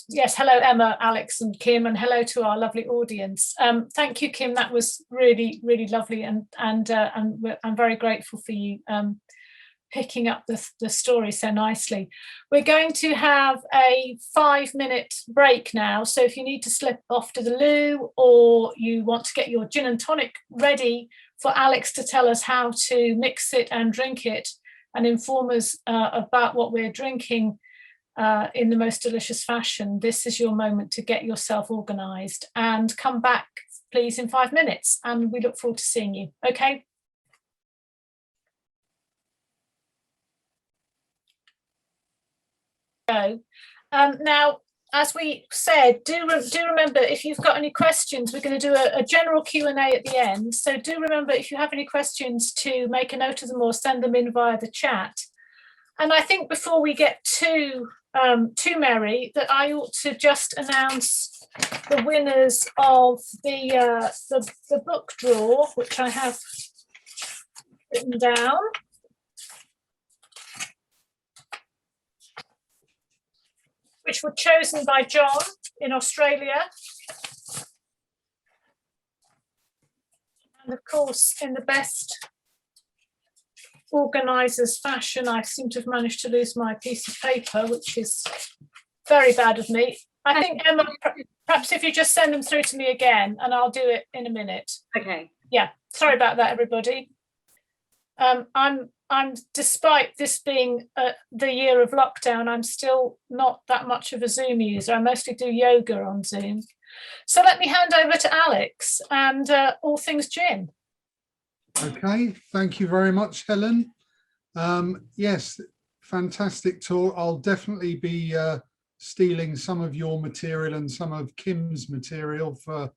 Yes, hello, Emma, Alex, and Kim, and hello to our lovely audience. Thank you, Kim. That was really, really lovely, and I'm very grateful for you picking up the story so nicely. We're going to have a 5-minute break now, so if you need to slip off to the loo or you want to get your gin and tonic ready for Alex to tell us how to mix it and drink it and inform us about what we're drinking in the most delicious fashion, this is your moment to get yourself organised, and come back please in 5 minutes, and we look forward to seeing you. Okay. Now, as we said, do remember, if you've got any questions, we're going to do a general Q&A at the end. So do remember, if you have any questions, to make a note of them or send them in via the chat. And I think before we get too too merry that I ought to just announce the winners of the book draw, which I have written down. Which were chosen by John in Australia. And of course, in the best organisers' fashion, I seem to have managed to lose my piece of paper, which is very bad of me. I think, Emma, perhaps if you just send them through to me again, and I'll do it in a minute. Okay. Yeah, sorry about that, everybody. I'm despite this being the year of lockdown, I'm still not that much of a Zoom user. I mostly do yoga on Zoom. So let me hand over to Alex and all things gin. Okay, thank you very much, Helen. Yes, fantastic talk. I'll definitely be stealing some of your material and some of Kim's material for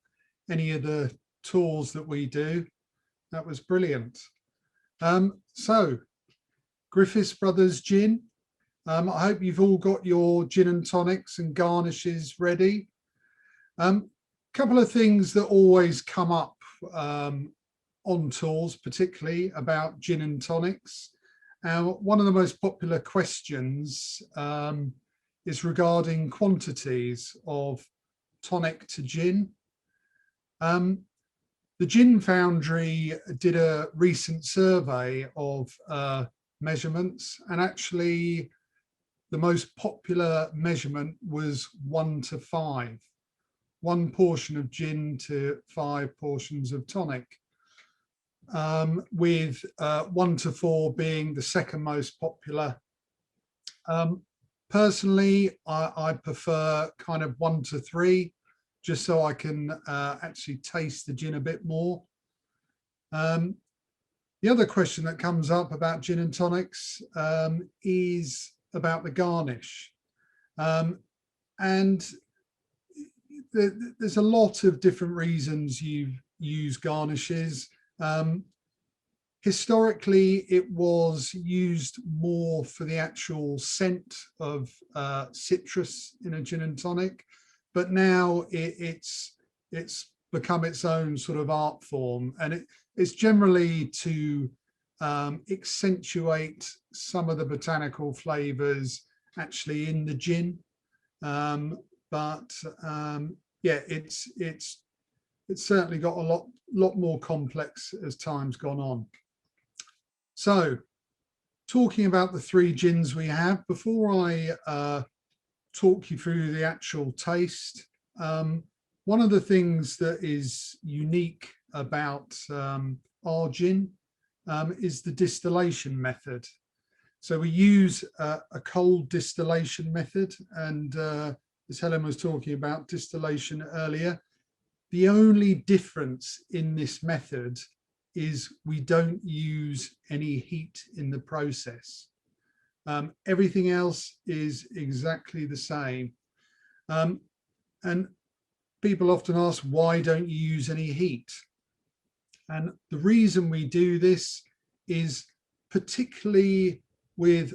any of the tours that we do. That was brilliant. So, Griffiths Brothers gin. I hope you've all got your gin and tonics and garnishes ready. Couple of things that always come up on tours, particularly about gin and tonics. One of the most popular questions is regarding quantities of tonic to gin. The Gin Foundry did a recent survey of measurements, and actually the most popular measurement was 1 to 5. 1 portion of gin to 5 portions of tonic, with 1 to 4 being the second most popular. Personally, I prefer kind of 1 to 3, just so I can actually taste the gin a bit more. The other question that comes up about gin and tonics is about the garnish. And there's a lot of different reasons you use garnishes. Historically, it was used more for the actual scent of citrus in a gin and tonic, but now it's become its own sort of art form, and it's generally to accentuate some of the botanical flavors actually in the gin. Yeah, it's certainly got a lot more complex as time's gone on. So, talking about the 3 gins we have, before I talk you through the actual taste, one of the things that is unique about our gin is the distillation method. So we use a cold distillation method, and as Helen was talking about distillation earlier, the only difference in this method is we don't use any heat in the process. Everything else is exactly the same. And people often ask, why don't you use any heat? And the reason we do this is particularly with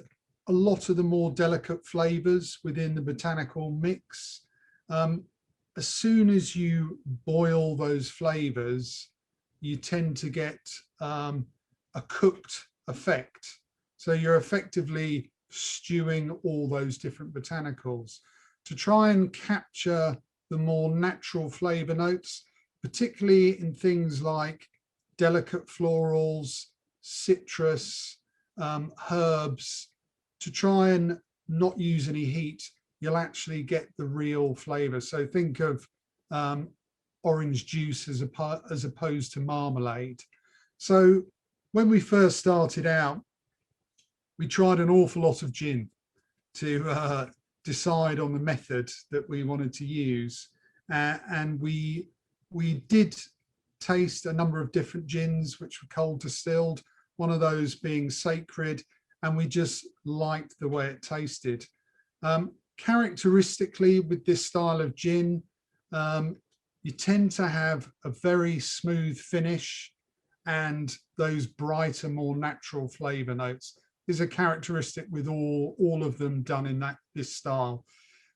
a lot of the more delicate flavors within the botanical mix. As soon as you boil those flavors, you tend to get a cooked effect. So you're effectively stewing all those different botanicals to try and capture the more natural flavor notes, particularly in things like delicate florals, citrus, herbs. To try and not use any heat, you'll actually get the real flavor. So think of orange juice as opposed to marmalade. So when we first started out, we tried an awful lot of gin to decide on the method that we wanted to use, and we did taste a number of different gins which were cold distilled, one of those being Sacred, and we just liked the way it tasted. Characteristically with this style of gin, you tend to have a very smooth finish and those brighter, more natural flavor notes. is a characteristic with all of them done in this style.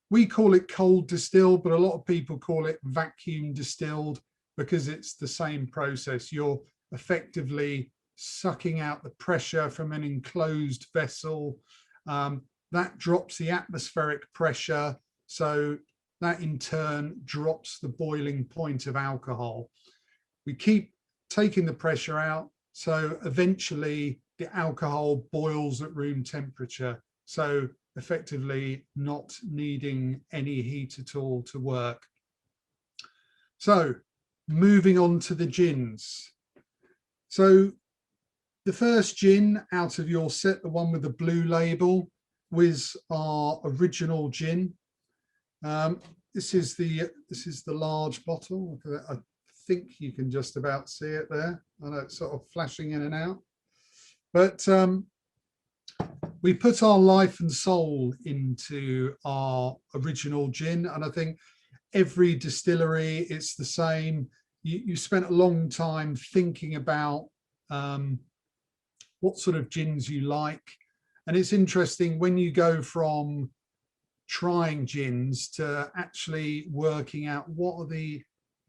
We call it cold distilled, but a lot of people call it vacuum distilled because it's the same process. You're effectively sucking out the pressure from an enclosed vessel. That drops the atmospheric pressure, so that in turn drops the boiling point of alcohol. We keep taking the pressure out, so eventually the alcohol boils at room temperature, so effectively not needing any heat at all to work. So moving on to the gins. So the first gin out of your set, the one with the blue label, was our original gin. This is the large bottle. I think you can just about see it there. I know it's sort of flashing in and out, but we put our life and soul into our original gin, and I think every distillery, it's the same. You spent a long time thinking about what sort of gins you like, and it's interesting when you go from trying gins to actually working out what are the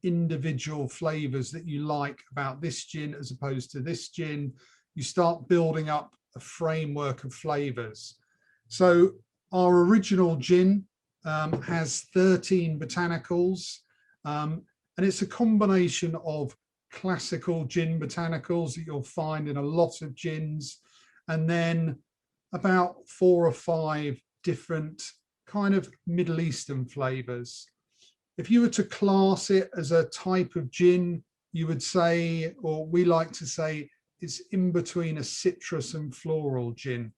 individual flavors that you like about this gin as opposed to this gin. You start building up a framework of flavors. So our original gin has 13 botanicals, and it's a combination of classical gin botanicals that you'll find in a lot of gins, and then about 4 or 5 different kind of Middle Eastern flavors. If you were to class it as a type of gin, you would say, or we like to say, it's in between a citrus and floral gin.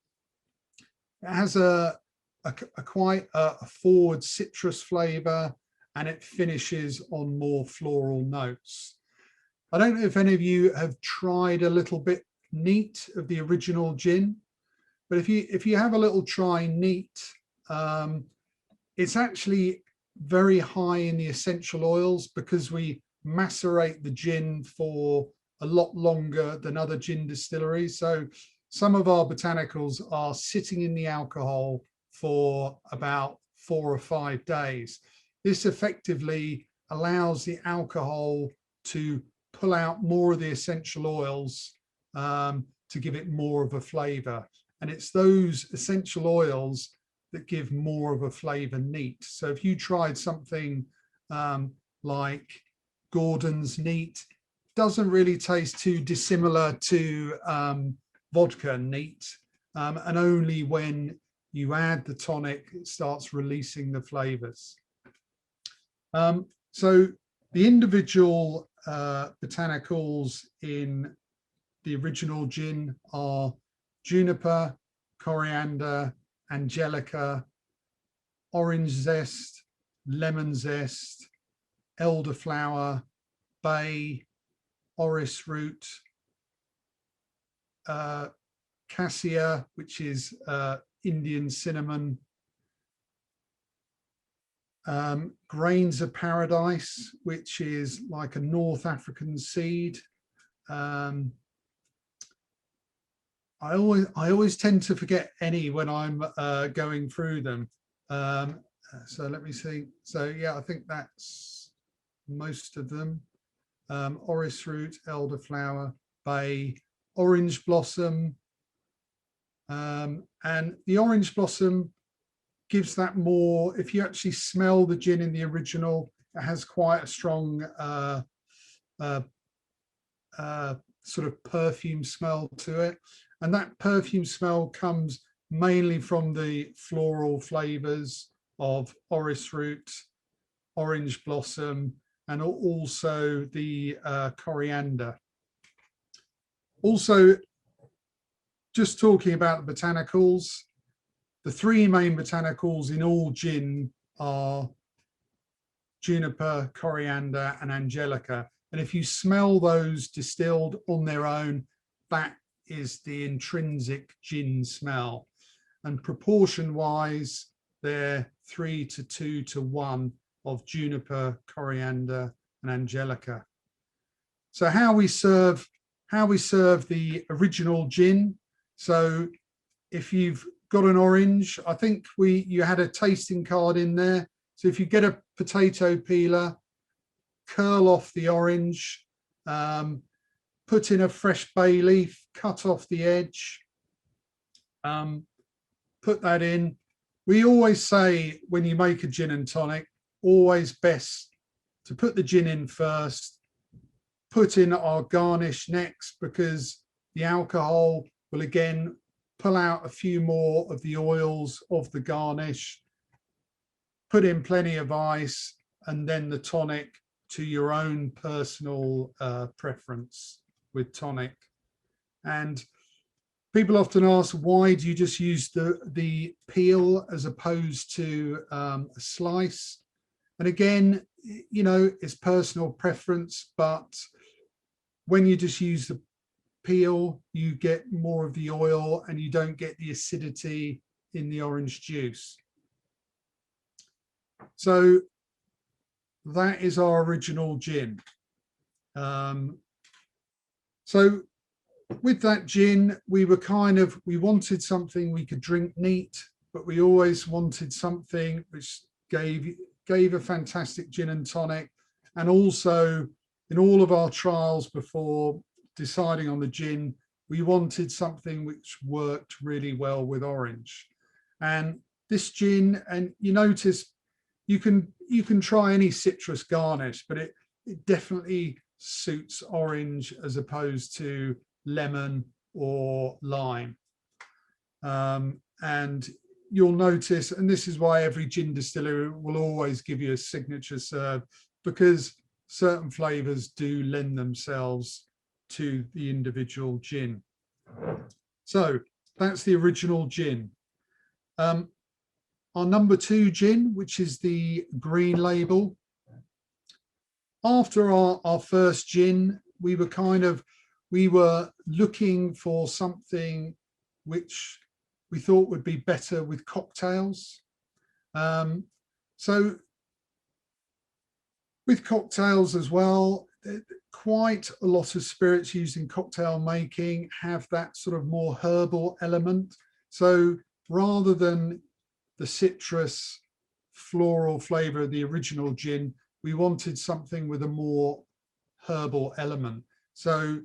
It has a quite a forward citrus flavor, and it finishes on more floral notes. I don't know if any of you have tried a little bit neat of the original gin, but if you have a little try neat, it's actually very high in the essential oils because we macerate the gin for a lot longer than other gin distilleries. So some of our botanicals are sitting in the alcohol for about 4 or 5 days. This effectively allows the alcohol to pull out more of the essential oils to give it more of a flavor. And it's those essential oils that give more of a flavor neat. So if you tried something like Gordon's neat, doesn't really taste too dissimilar to vodka neat, and only when you add the tonic it starts releasing the flavors. So the individual botanicals in the original gin are juniper, coriander, angelica, orange zest, lemon zest, elderflower, bay, orris root, cassia, which is Indian cinnamon, grains of paradise, which is like a North African seed. I always tend to forget any when I'm going through them. So let me see. So yeah, I think that's most of them. Orris root, elderflower, bay, orange blossom, and the orange blossom gives that more. If you actually smell the gin in the original, it has quite a strong sort of perfume smell to it, and that perfume smell comes mainly from the floral flavors of orris root, orange blossom, and also the coriander. Also, just talking about the botanicals, the 3 main botanicals in all gin are juniper, coriander, and angelica. And if you smell those distilled on their own, that is the intrinsic gin smell. And proportion-wise, they're 3 to 2 to 1 of juniper, coriander, and angelica. So how we serve the original gin. So if you've got an orange, I think you had a tasting card in there. So if you get a potato peeler, curl off the orange, put in a fresh bay leaf, cut off the edge, put that in. We always say when you make a gin and tonic, always best to put the gin in first, put in our garnish next, because the alcohol will again pull out a few more of the oils of the garnish, put in plenty of ice, and then the tonic to your own personal preference with tonic. And people often ask, why do you just use the peel as opposed to a slice? And again, you know, it's personal preference, but when you just use the peel, you get more of the oil and you don't get the acidity in the orange juice. So that is our original gin. So with that gin, we wanted something we could drink neat, but we always wanted something which gave a fantastic gin and tonic. And also in all of our trials before deciding on the gin, we wanted something which worked really well with orange. And this gin, and you notice you can try any citrus garnish, but it definitely suits orange as opposed to lemon or lime. And you'll notice, and this is why every gin distillery will always give you a signature serve, because certain flavors do lend themselves to the individual gin. So that's the original gin. Our number 2 gin, which is the green label. After our first gin, we were looking for something which we thought would be better with cocktails. So with cocktails as well, quite a lot of spirits used in cocktail making have that sort of more herbal element. So rather than the citrus floral flavor of the original gin, we wanted something with a more herbal element. So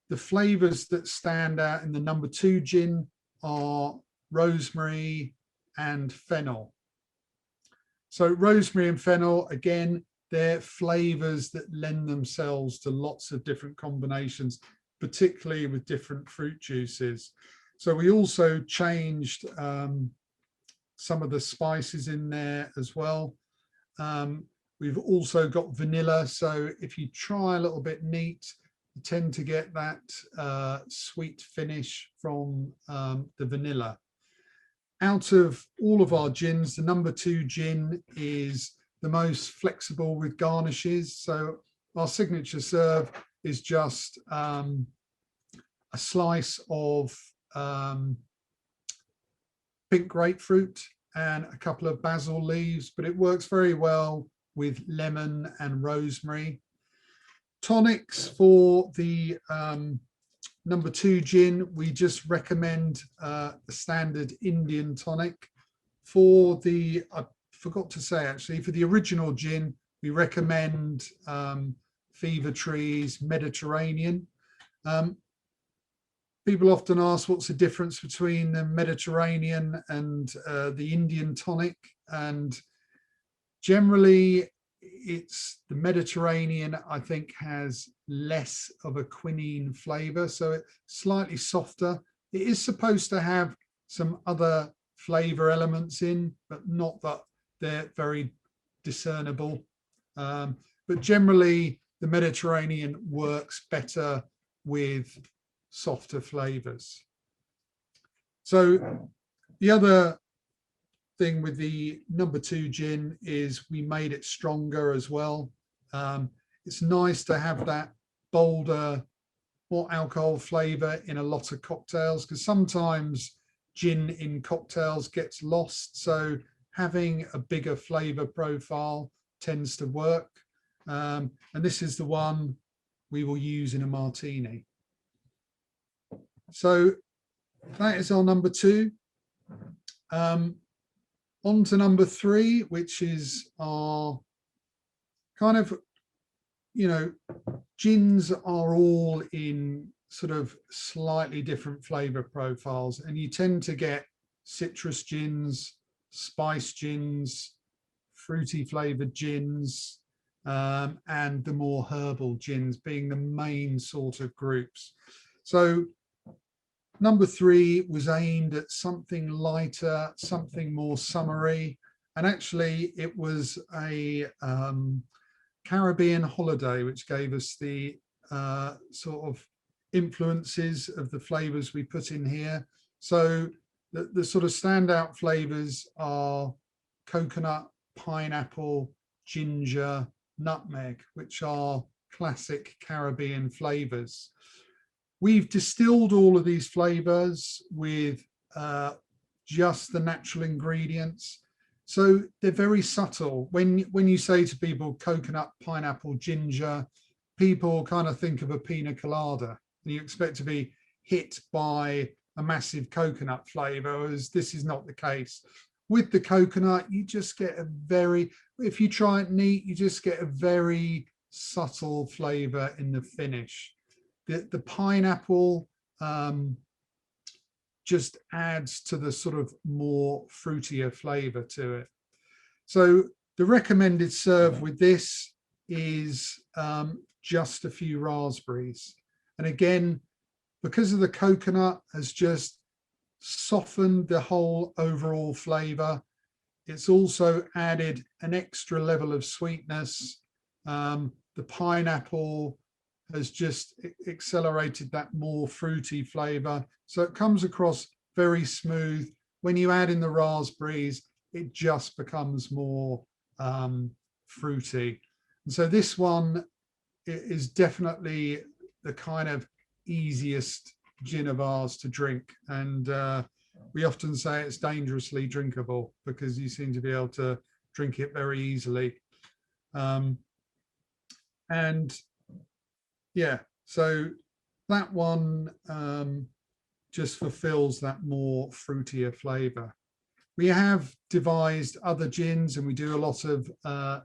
the flavors that stand out in the number 2 gin are rosemary and fennel. So rosemary and fennel, again, they're flavors that lend themselves to lots of different combinations, particularly with different fruit juices. So we also changed some of the spices in there as well. We've also got vanilla. So if you try a little bit neat, you tend to get that sweet finish from the vanilla. Out of all of our gins, the number 2 gin is the most flexible with garnishes. So our signature serve is just a slice of pink grapefruit and a couple of basil leaves, but it works very well with lemon and rosemary. Tonics for the number 2 gin, we just recommend the standard Indian tonic. For the, I forgot to say actually, for the original gin, we recommend Fever Trees Mediterranean. People often ask what's the difference between the Mediterranean and the Indian tonic, and generally it's the Mediterranean, I think, has less of a quinine flavor, so it's slightly softer. It is supposed to have some other flavor elements in, but not that they're very discernible. But generally the Mediterranean works better with softer flavors. So the other thing with the number 2 gin is we made it stronger as well. It's nice to have that bolder, more alcohol flavor in a lot of cocktails, because sometimes gin in cocktails gets lost. So having a bigger flavor profile tends to work. And this is the one we will use in a martini. So that is our number 2. On to number 3, which is our kind of, you know, gins are all in sort of slightly different flavor profiles, and you tend to get citrus gins, spice gins, fruity flavored gins, and the more herbal gins being the main sort of groups. So number 3 was aimed at something lighter, something more summery, and actually it was a Caribbean holiday which gave us the sort of influences of the flavors we put in here. So the sort of standout flavors are coconut, pineapple, ginger, nutmeg, which are classic Caribbean flavors. We've distilled all of these flavors with just the natural ingredients. So they're very subtle. When you say to people coconut, pineapple, ginger, people kind of think of a pina colada, and you expect to be hit by a massive coconut flavor, whereas this is not the case. With the coconut, you just get a very, if you try it neat, you just get a very subtle flavor in the finish. The pineapple just adds to the sort of more fruitier flavor to it. So the recommended serve with this is just a few raspberries. And again, because of the coconut has just softened the whole overall flavor, it's also added an extra level of sweetness. The pineapple has just accelerated that more fruity flavor. So it comes across very smooth. When you add in the raspberries, it just becomes more fruity. And so this one is definitely the kind of easiest gin of ours to drink. And we often say it's dangerously drinkable because you seem to be able to drink it very easily. And yeah, so that one just fulfills that more fruitier flavor. We have devised other gins and we do a lot of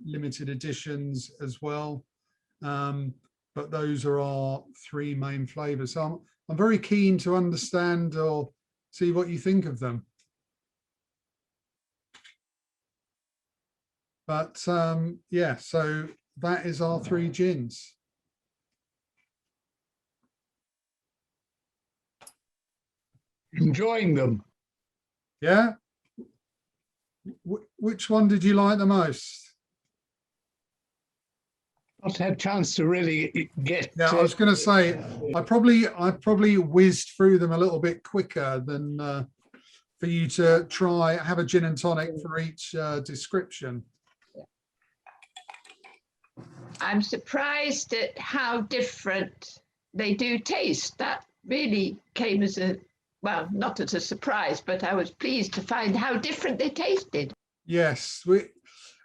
limited editions as well. But those are our 3 main flavors. So I'm very keen to understand or see what you think of them. But yeah, so that is our 3 gins. Enjoying them. Yeah. Which one did you like the most? Not had a chance to really get. Yeah, I was going to say I probably whizzed through them a little bit quicker than for you to have a gin and tonic for each description. I'm surprised at how different they do taste. That really came as a, well, not as a surprise, but I was pleased to find how different they tasted. Yes,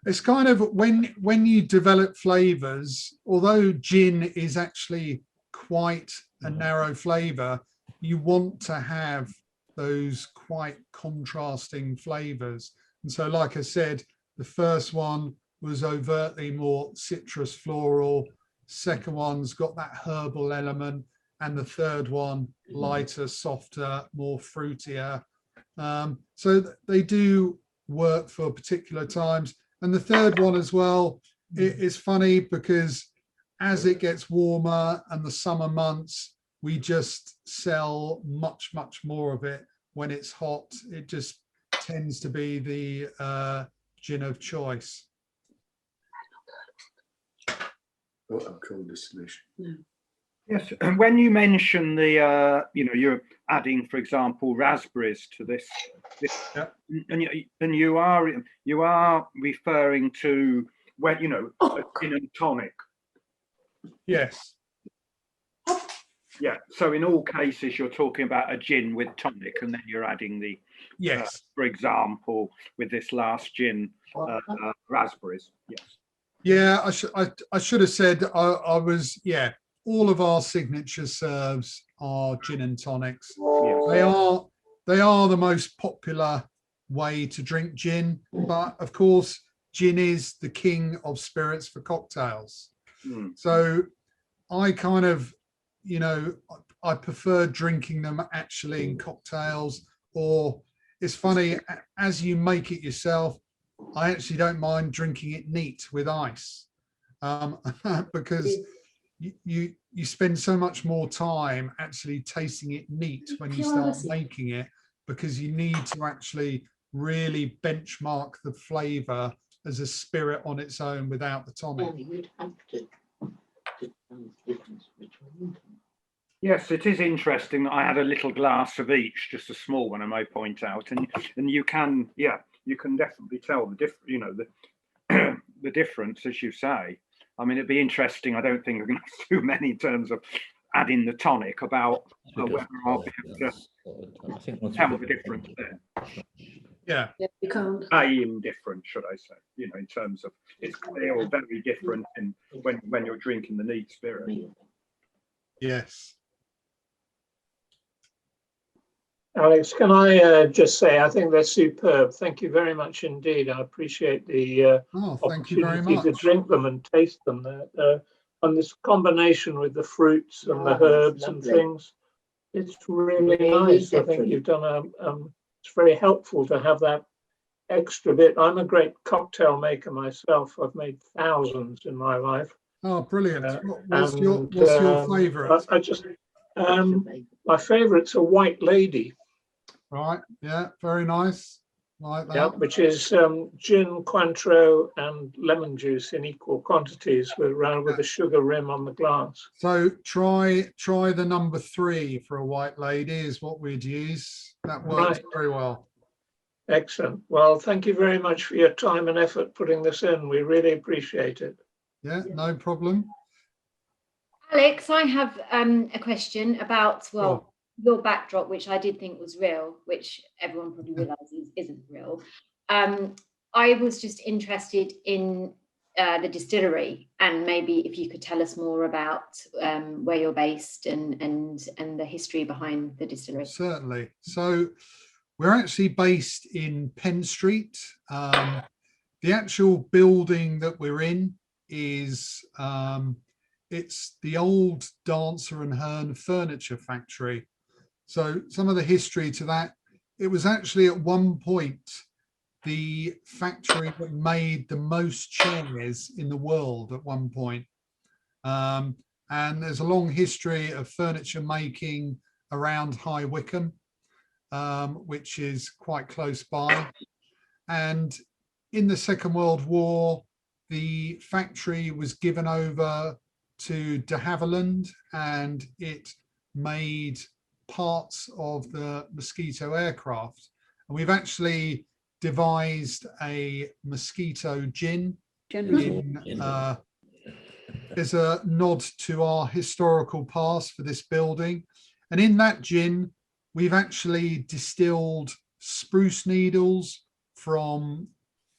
it's kind of when you develop flavors, although gin is actually quite a narrow flavor, you want to have those quite contrasting flavors. And so, like I said, the first one was overtly more citrus floral, second one's got that herbal element, and the third one lighter, softer, more fruitier. So they do work for particular times. And the third one as well, it is funny because as it gets warmer and the summer months, we just sell much more of it when it's hot. It just tends to be the gin of choice. Alcohol distillation. Yes, and when you mention the, you're adding, for example, raspberries to this, Yeah. and you are referring to when a gin and tonic. Yes. Yeah. So in all cases, you're talking about a gin with tonic, and then you're adding the, Yes. for example, with this last gin, raspberries. Yes. Yeah, I should have said I was, yeah, all of our signature serves are gin and tonics. Yes. They are the most popular way to drink gin, but of course, gin is the king of spirits for cocktails. So I kind of, you know, I prefer drinking them actually in cocktails, or it's funny, as you make it yourself, I actually don't mind drinking it neat with ice, because you spend so much more time actually tasting it neat when you start making it, because you need to actually really benchmark the flavor as a spirit on its own without the tonic. Yes, it is interesting that I had a little glass of each, just a small one, I may point out, and you can, yeah, you can definitely tell the difference, you know, the the difference, as you say. I mean, it'd be interesting. I don't think we're going to have too many in terms of adding the tonic about whether I'll be able to tell the difference there. Yeah. You can't. Same difference, should I say? You know, in terms of it's clear or very different in when you're drinking the neat spirit. Yes. Alex, can I just say, I think they're superb. Thank you very much indeed. I appreciate the Thank you very opportunity to much. drink them and taste them. And this combination with the fruits and the herbs and things, it's really nice. I think you've done it's very helpful to have that extra bit. I'm a great cocktail maker myself. I've made thousands in my life. Oh, brilliant. What's your favourite? I just, my favourite's a white lady. Right, yeah, very nice. Like that. Yeah, which is gin, Cointreau, and lemon juice in equal quantities with a sugar rim on the glass. So try the number 3 for a white lady is what we'd use. That works very well. Excellent. Well, thank you very much for your time and effort putting this in. We really appreciate it. Yeah, no problem. Alex, I have a question about, well, your backdrop, which I did think was real, which everyone probably realizes isn't real. I was just interested in the distillery, and maybe if you could tell us more about where you're based and the history behind the distillery. Certainly. So we're actually based in Penn Street. The actual building that we're in is it's the old Dancer and Hearn furniture factory. So some of the history to that, it was actually at one point the factory that made the most chairs in the world at one point. And there's a long history of furniture making around High Wycombe, which is quite close by. And in the Second World War, the factory was given over to de Havilland, and it made parts of the Mosquito aircraft. And we've actually devised a Mosquito gin as a nod to our historical past for this building. And in that gin, we've actually distilled spruce needles from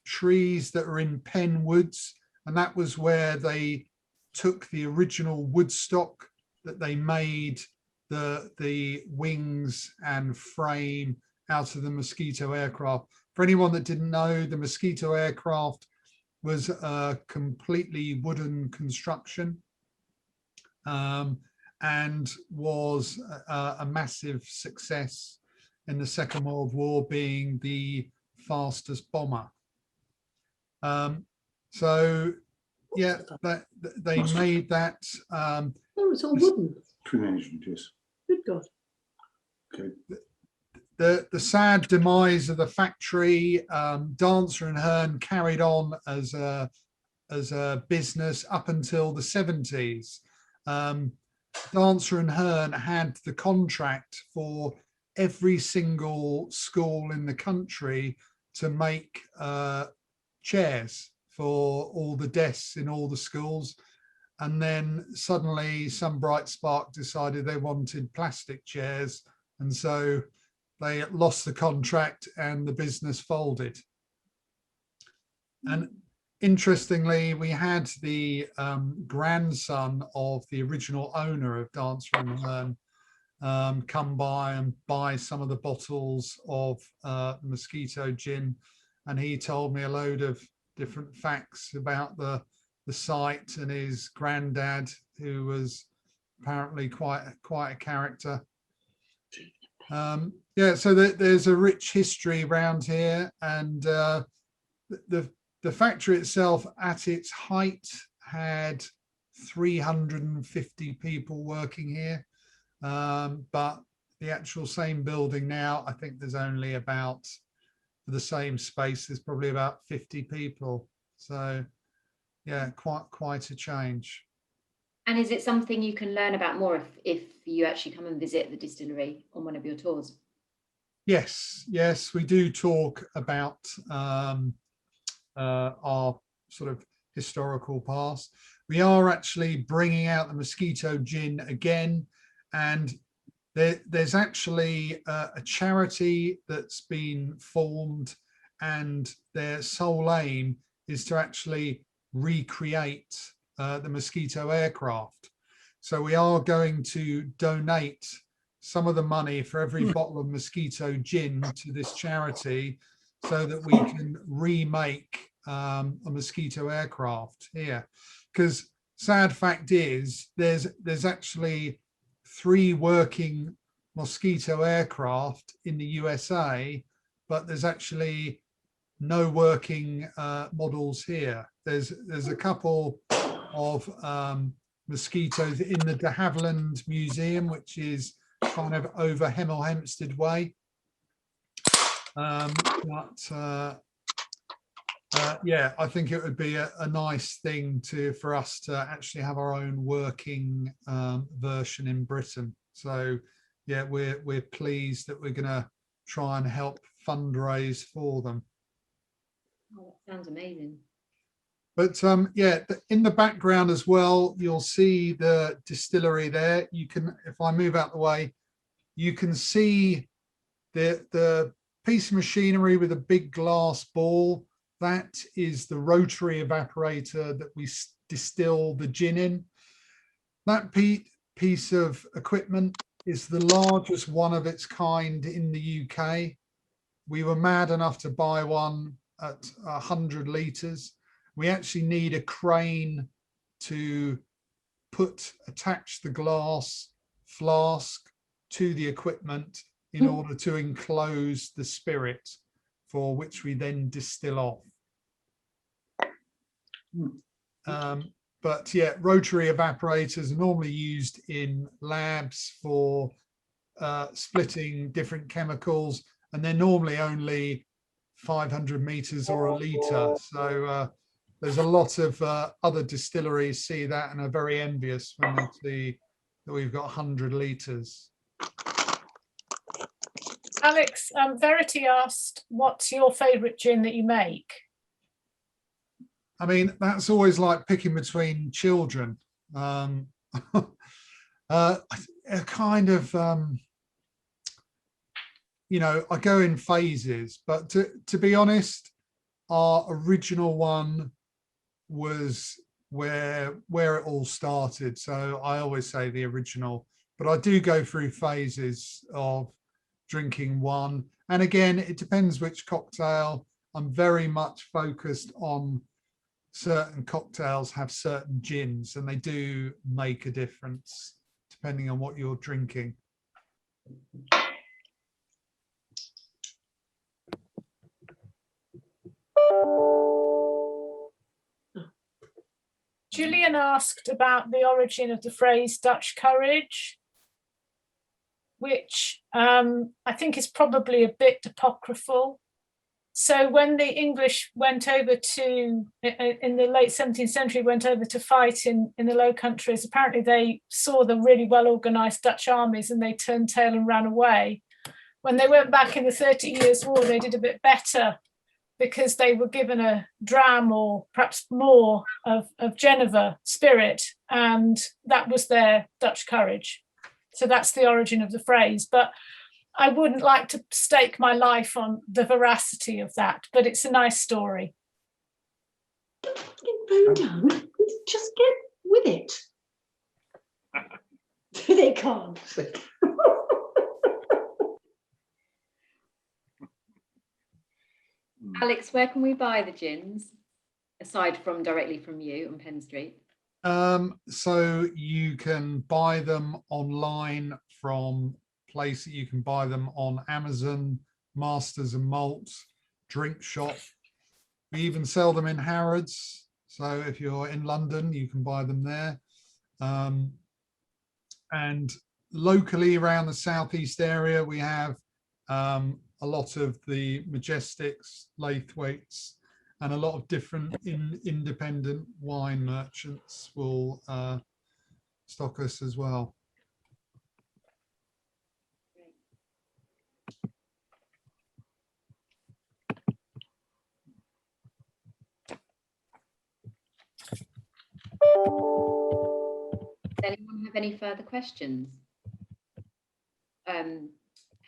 trees that are in Penn Woods, and that was where they took the original wood stock that they made the wings and frame out of the Mosquito aircraft. For anyone that didn't know, the Mosquito aircraft was a completely wooden construction, and was a massive success in the Second World War, being the fastest bomber. So yeah, they made that. Oh, it's all wooden. Cremation, yes. Good God. Okay. The sad demise of the factory, Dancer and Hearn carried on as a business up until the 70s. Dancer and Hearn had the contract for every single school in the country to make chairs for all the desks in all the schools. And then suddenly some bright spark decided they wanted plastic chairs. And so they lost the contract and the business folded. And interestingly, we had the grandson of the original owner of Dancer and Hearn come by and buy some of the bottles of Mosquito gin, and he told me a load of different facts about the site and his granddad, who was apparently quite a character. Yeah, so there's a rich history around here, and the factory itself at its height had 350 people working here, but the actual same building now, I think there's only about, for the same space, there's probably about 50 people. So yeah, quite a change. And is it something you can learn about more if you actually come and visit the distillery on one of your tours? Yes, we do talk about our sort of historical past. We are actually bringing out the Mosquito gin again, and there's actually a charity that's been formed, and their sole aim is to actually recreate the Mosquito aircraft. So we are going to donate some of the money for every bottle of Mosquito gin to this charity, so that we can remake a Mosquito aircraft here. Because sad fact is, there's actually 3 working Mosquito aircraft in the USA, but there's actually no working models here. There's a couple of Mosquitoes in the de Havilland Museum, which is kind of over Hemel Hempstead way. Yeah, I think it would be a nice thing for us to actually have our own working version in Britain. So yeah, we're pleased that we're going to try and help fundraise for them. Oh, that sounds amazing. But yeah, in the background as well, you'll see the distillery there. You can, if I move out the way, you can see the piece of machinery with a big glass ball. That is the rotary evaporator that we distill the gin in. That piece of equipment is the largest one of its kind in the UK. We were mad enough to buy one at 100 litres. We actually need a crane to attach the glass flask to the equipment in order to enclose the spirit, for which we then distill off. But yeah, rotary evaporators are normally used in labs for splitting different chemicals, and they're normally only 500 meters or a litre. So there's a lot of other distilleries see that and are very envious when they see that we've got 100 litres. Alex, Verity asked, what's your favourite gin that you make? I mean, that's always like picking between children. A kind of, you know, I go in phases, but to be honest, our original one was where it all started. So I always say the original, but I do go through phases of drinking one. And again, it depends which cocktail. I'm very much focused on certain cocktails have certain gins, and they do make a difference depending on what you're drinking. Julian asked about the origin of the phrase Dutch courage, which I think is probably a bit apocryphal. So when the English went over to, in the late 17th century, went over to fight in the Low Countries, apparently they saw the really well-organised Dutch armies and they turned tail and ran away. When they went back in the 30 Years' War, they did a bit better because they were given a dram or perhaps more of Geneva spirit, and that was their Dutch courage. So that's the origin of the phrase. But I wouldn't like to stake my life on the veracity of that, but it's a nice story. Don't get bone down. Just get with it. They can't. Alex, where can we buy the gins aside from directly from you on Penn Street? So you can buy them online from places. You can buy them on Amazon, Masters and Malts, Drink Shop. We even sell them in Harrods. So if you're in London, you can buy them there. And locally around the southeast area, we have a lot of the Majestics, Laithwaites, and a lot of different independent wine merchants will stock us as well. Does anyone have any further questions?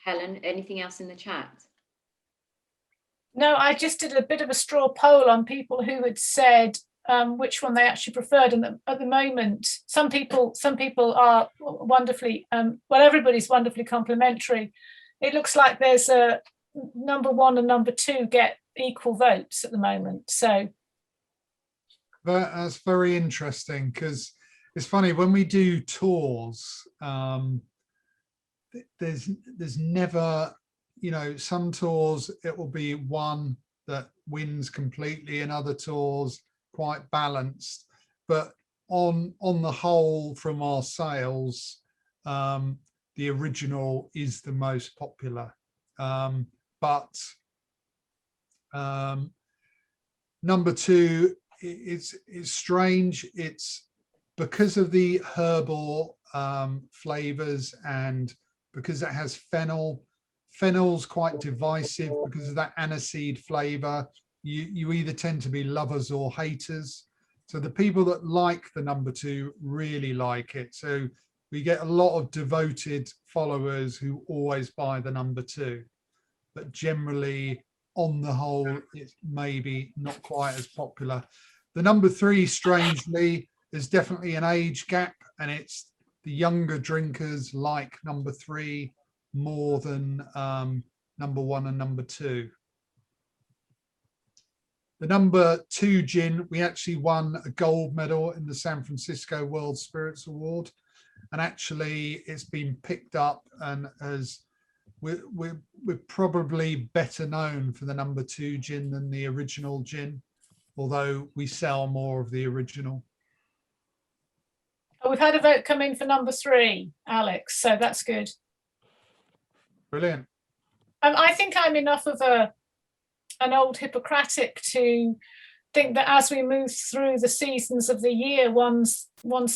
Helen, anything else in the chat? No, I just did a bit of a straw poll on people who had said which one they actually preferred, and at the moment, some people are wonderfully well, everybody's wonderfully complimentary. It looks like there's a number 1 and number 2 get equal votes at the moment. So that's very interesting, because it's funny when we do tours. There's never, you know, some tours it will be one that wins completely, and other tours quite balanced. But on the whole, from our sales, the original is the most popular. But number 2, it's strange. It's because of the herbal flavors, and because it has fennel. Fennel's quite divisive because of that aniseed flavor. You either tend to be lovers or haters. So the people that like the number 2 really like it. So we get a lot of devoted followers who always buy the number 2. But generally, on the whole, it's maybe not quite as popular. The number 3, strangely, there's definitely an age gap, and it's the younger drinkers like number 3 more than number 1 and number 2. The number 2 gin, we actually won a gold medal in the San Francisco World Spirits Award, and actually it's been picked up, and as we're probably better known for the number 2 gin than the original gin, although we sell more of the original. we've had a vote come in for number 3, Alex, so that's good. Brilliant. I think I'm enough of an old Hippocratic to think that as we move through the seasons of the year, one's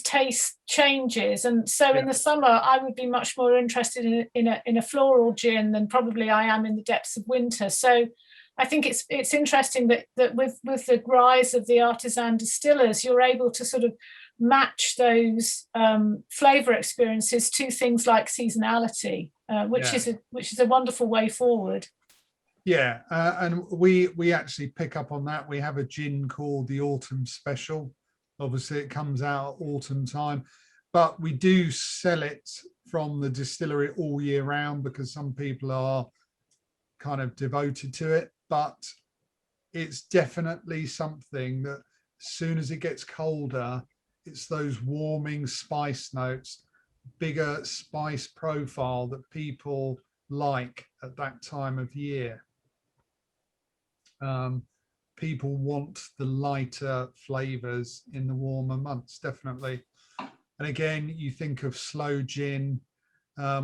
taste changes, and so in the summer I would be much more interested in a floral gin than probably I am in the depths of winter. So I think it's interesting that with the rise of the artisan distillers, you're able to sort of match those flavor experiences to things like seasonality, which is a wonderful way forward. Yeah, and we actually pick up on that. We have a gin called the Autumn Special. Obviously, it comes out at autumn time, but we do sell it from the distillery all year round because some people are kind of devoted to it. But it's definitely something that as soon as it gets colder, it's those warming spice notes, bigger spice profile that people like at that time of year. People want the lighter flavors in the warmer months, definitely. And again, you think of slow gin.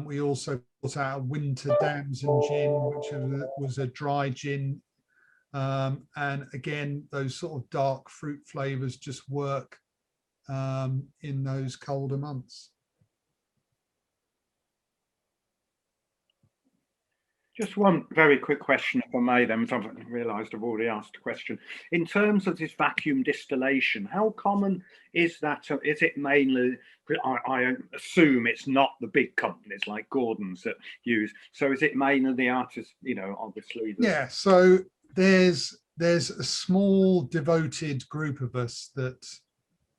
We also brought out a winter damson gin, which was a dry gin. And again, those sort of dark fruit flavors just work in those colder months. Just one very quick question, if I may, then, because I've realised I've already asked a question. In terms of this vacuum distillation, how common is that? Is it mainly, I assume it's not the big companies like Gordon's that use, so is it mainly the artists, you know, obviously? Yeah, so there's a small devoted group of us that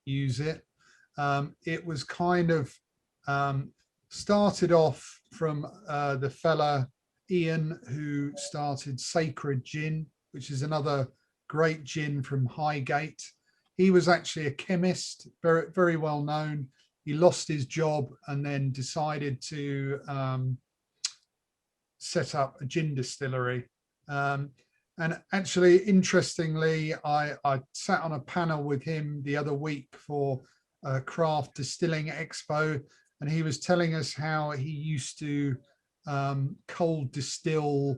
use it. It was kind of Started off from the fella Ian, who started Sacred Gin, which is another great gin from Highgate. He was actually a chemist, very, very well known. He lost his job and then decided to set up a gin distillery. And actually, interestingly, I sat on a panel with him the other week for a craft distilling expo, and he was telling us how he used to cold distill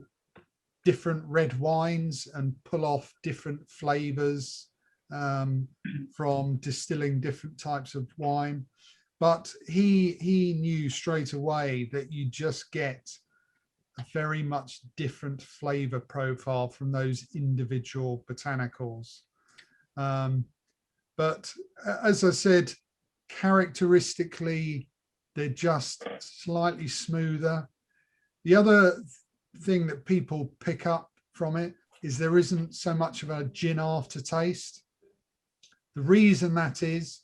different red wines and pull off different flavors from distilling different types of wine. But he knew straight away that you just get a very much different flavor profile from those individual botanicals. But as I said, characteristically, they're just slightly smoother. The other thing that people pick up from it is there isn't so much of a gin aftertaste. The reason that is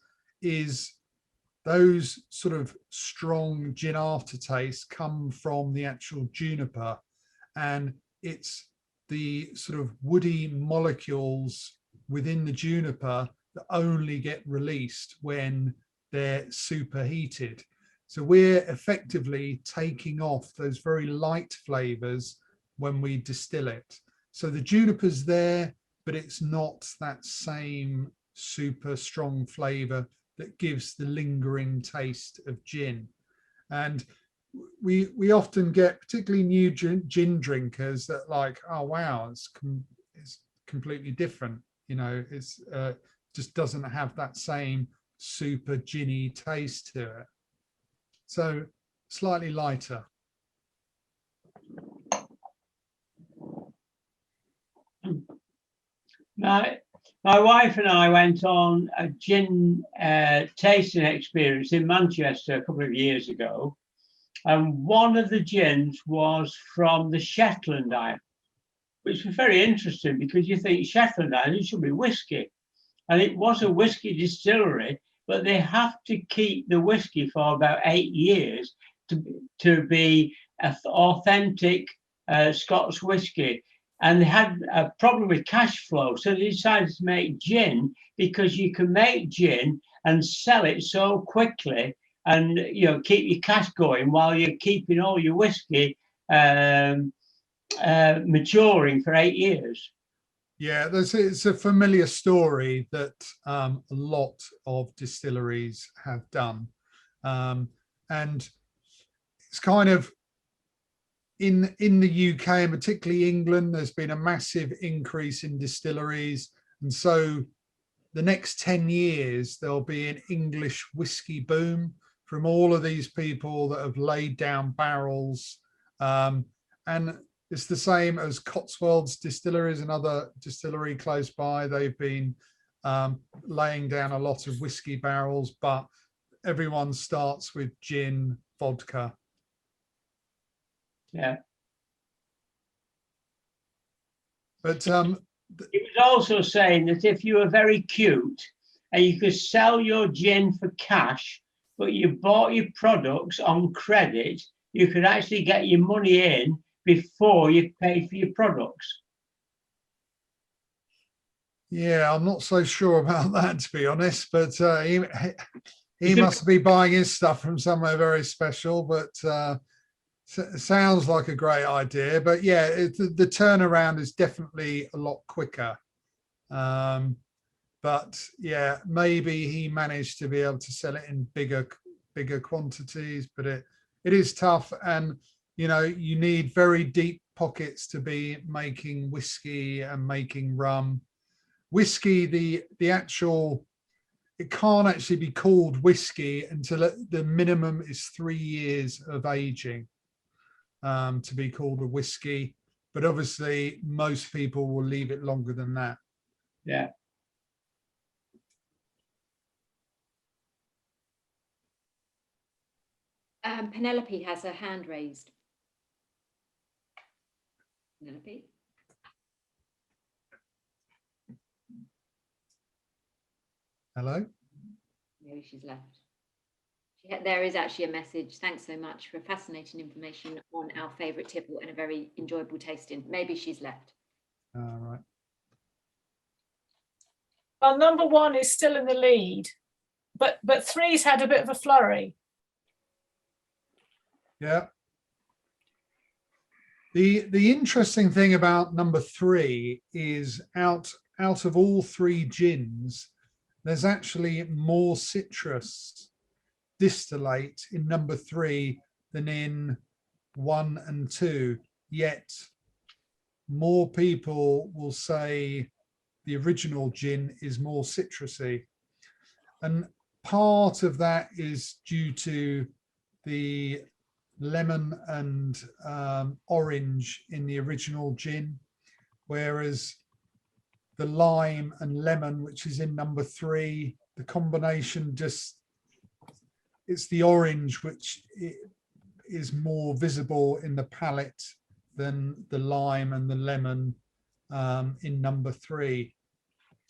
those sort of strong gin aftertastes come from the actual juniper, and it's the sort of woody molecules within the juniper that only get released when they're superheated. So we're effectively taking off those very light flavors when we distill it. So the juniper's there, but it's not that same super strong flavor that gives the lingering taste of gin. And we often get, particularly new gin drinkers, that like, oh wow, it's completely different. You know, it's just doesn't have that same super ginny taste to it. So slightly lighter. My wife and I went on a gin tasting experience in Manchester a couple of years ago, and one of the gins was from the Shetland Islands, which was very interesting because you think Shetland Islands should be whiskey, and it was a whiskey distillery, but they have to keep the whiskey for about 8 years to be an authentic Scots whiskey. And they had a problem with cash flow, so they decided to make gin, because you can make gin and sell it so quickly, and keep your cash going while you're keeping all your whiskey maturing for 8 years. Yeah, it's a familiar story that a lot of distilleries have done, and it's kind of in the UK and particularly England, there's been a massive increase in distilleries, and so the next 10 years there'll be an English whiskey boom from all of these people that have laid down barrels, and it's the same as Cotswolds Distilleries, another distillery close by. They've been laying down a lot of whiskey barrels, but everyone starts with gin, vodka. Yeah. But it was also saying that if you were very cute and you could sell your gin for cash, but you bought your products on credit, you could actually get your money in before you pay for your products. Yeah, I'm not so sure about that, to be honest, but he must be buying his stuff from somewhere very special, but sounds like a great idea. But yeah, the turnaround is definitely a lot quicker. But yeah, maybe he managed to be able to sell it in bigger quantities, but it is tough, and you need very deep pockets to be making whiskey and making rum. Whiskey, the actual, it can't actually be called whiskey until the minimum is 3 years of aging to be called a whiskey, but obviously most people will leave it longer than that. Yeah. Penelope has her hand raised. Penelope? Hello? Maybe she's left. There is actually a message. Thanks so much for fascinating information on our favourite tipple and a very enjoyable tasting. Maybe she's left. All right. Well, number 1 is still in the lead, but 3's had a bit of a flurry. Yeah. The interesting thing about number 3 is out of all 3 gins, there's actually more citrus distillate in number 3 than in 1 and 2. Yet more people will say the original gin is more citrusy, and part of that is due to the lemon and orange in the original gin, whereas the lime and lemon, which is in number 3, the combination it's the orange which is more visible in the palate than the lime and the lemon in number 3.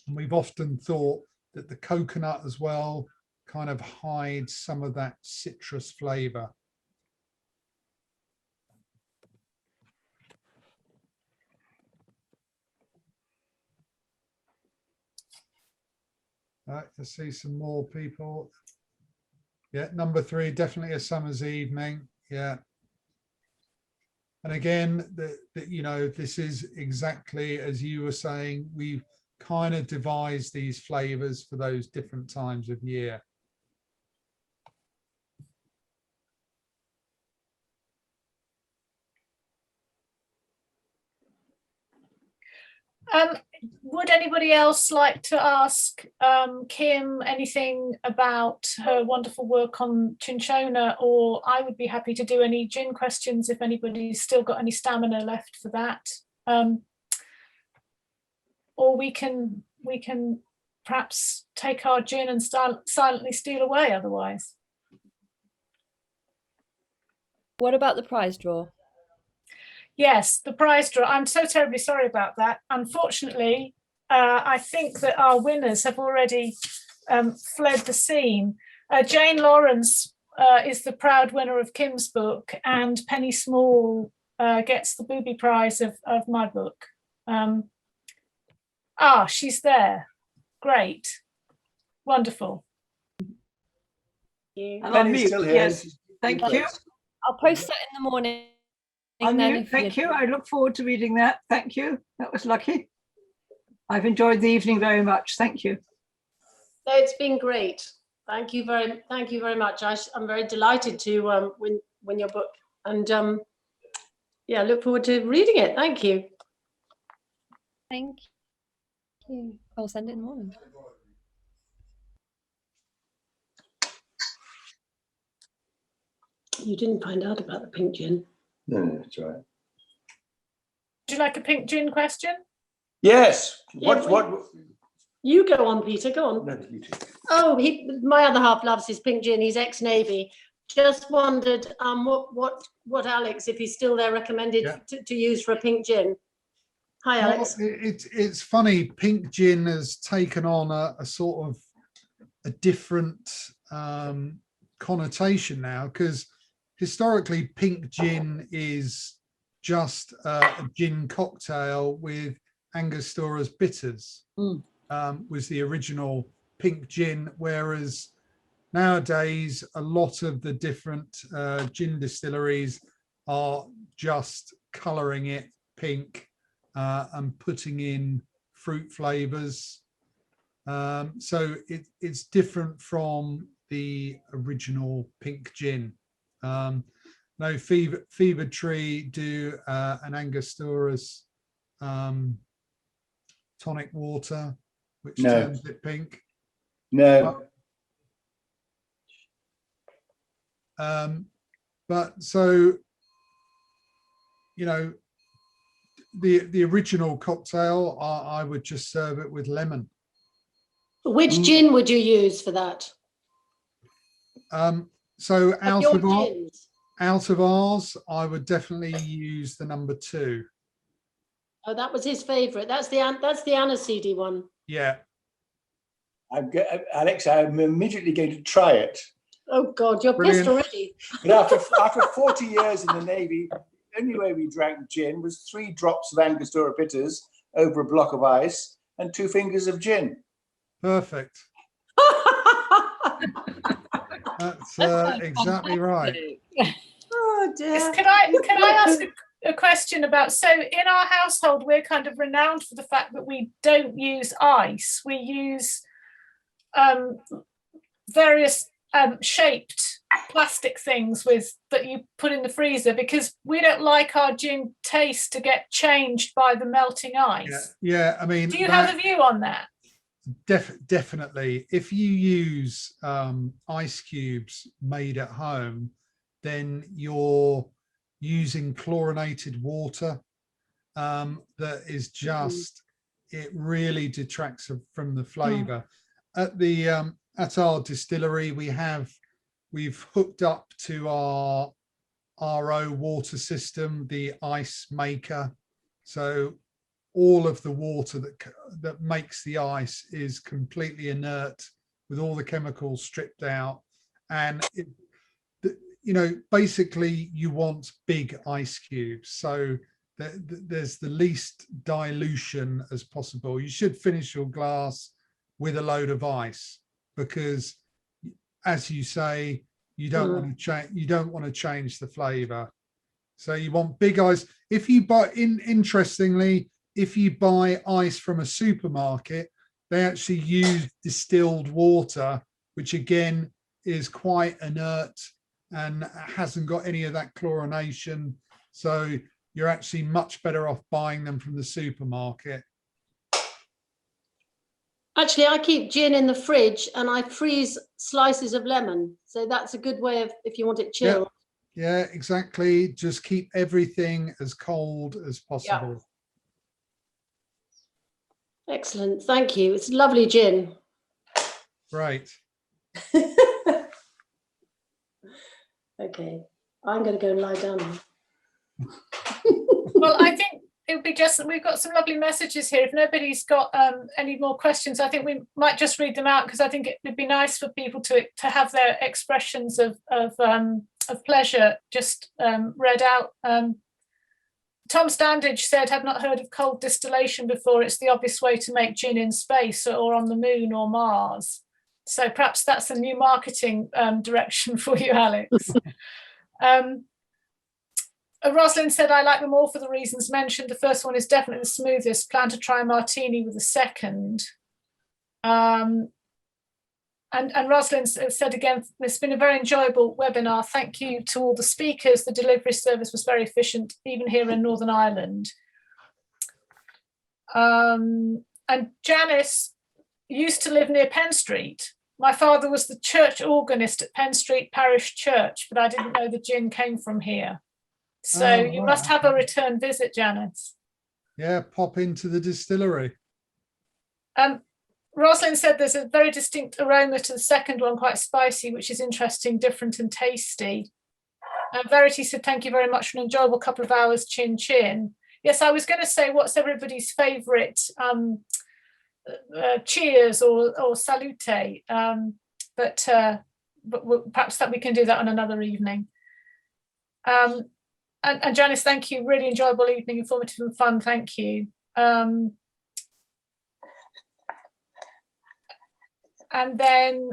And we've often thought that the coconut as well kind of hides some of that citrus flavour. Right, I see some more people. Yeah, number 3, definitely a summer's evening. Yeah. And again, you know, this is exactly as you were saying, we've kind of devised these flavors for those different times of year. Would anybody else like to ask Kim anything about her wonderful work on cinchona, or I would be happy to do any gin questions if anybody's still got any stamina left for that. Or we can perhaps take our gin and silently steal away otherwise. What about the prize draw? Yes, the prize draw. I'm so terribly sorry about that. Unfortunately, I think that our winners have already fled the scene. Jane Lawrence is the proud winner of Kim's book, and Penny Small gets the booby prize of my book. She's there. Great. Wonderful. Penny's still here. Yes, thank you. I'll post that in the morning. Thank you. I look forward to reading that. Thank you. That was lucky. I've enjoyed the evening very much. Thank you. No, it's been great. Thank you very much. I'm very delighted to win your book, and yeah, look forward to reading it. Thank you. Thank you. I'll send it in the morning. You didn't find out about the pink gin. No, that's right. Would you like a pink gin question? Yes. Yeah, What? You go on, Peter. Go on. No, you do. Oh, my other half loves his pink gin. He's ex-Navy. Just wondered what Alex, if he's still there, recommended to use for a pink gin. Hi, Alex. Well, it's funny. Pink gin has taken on a sort of a different connotation now, because historically pink gin is just a gin cocktail with Angostora's bitters. Was the original pink gin, whereas nowadays a lot of the different gin distilleries are just colouring it pink and putting in fruit flavours. So it's different from the original pink gin. No, Fever Tree do an Angostora's tonic water, which turns it pink. No. But so, you know, the original cocktail, I would just serve it with lemon. Which gin would you use for that? So out of ours, I would definitely use the number 2. Oh, that was his favourite. That's the aniseedy one. Yeah. Alex, I'm immediately going to try it. Oh God, you're Brilliant. pissed already. But after 40 years in the Navy, the only way we drank gin was 3 drops of Angostura bitters over a block of ice and 2 fingers of gin. Perfect. That's exactly right. Oh dear. Can I ask a question about, so in our household we're kind of renowned for the fact that we don't use ice, we use various shaped plastic things that you put in the freezer, because we don't like our gin taste to get changed by the melting ice. Yeah, I mean, do you have a view on that? Definitely. If you use ice cubes made at home, then you're using chlorinated water. That is just, it really detracts from the flavor. At our distillery, we've hooked up to our RO water system, the ice maker. So all of the water that makes the ice is completely inert, with all the chemicals stripped out. And basically you want big ice cubes, so there's the least dilution as possible. You should finish your glass with a load of ice, because, as you say, you don't want to change. You don't want to change the flavor. So you want big ice. If you buy, interestingly, if you buy ice from a supermarket, they actually use distilled water, which again is quite inert and hasn't got any of that chlorination. So you're actually much better off buying them from the supermarket. Actually, I keep gin in the fridge and I freeze slices of lemon. So that's a good way of, if you want it chilled. Yeah, exactly. Just keep everything as cold as possible. Yeah. Excellent. Thank you. It's lovely gin. Right. Okay. I'm going to go and lie down now. Well, I think it would be just, we've got some lovely messages here. If nobody's got any more questions, I think we might just read them out, because I think it'd be nice for people to have their expressions of pleasure just read out. Tom Standage said, "Have not heard of cold distillation before. It's the obvious way to make gin in space or on the moon or Mars." So perhaps that's a new marketing direction for you, Alex. Rosalind said, "I like them all for the reasons mentioned. The first one is definitely the smoothest. Plan to try a martini with the second." And Rosalind said again, "It's been a very enjoyable webinar. Thank you to all the speakers. The delivery service was very efficient, even here in Northern Ireland." And Janice used to live near Penn Street. "My father was the church organist at Penn Street Parish Church, but I didn't know the gin came from here." So you must have a return visit, Janice. Yeah, pop into the distillery. Rosalind said there's a very distinct aroma to the second one, quite spicy, which is interesting, different and tasty. Verity said, "Thank you very much for an enjoyable couple of hours, chin chin." Yes, I was going to say, what's everybody's favourite cheers or salute, but perhaps that we can do that on another evening. And Janice, thank you. Really enjoyable evening, informative and fun. Thank you. And then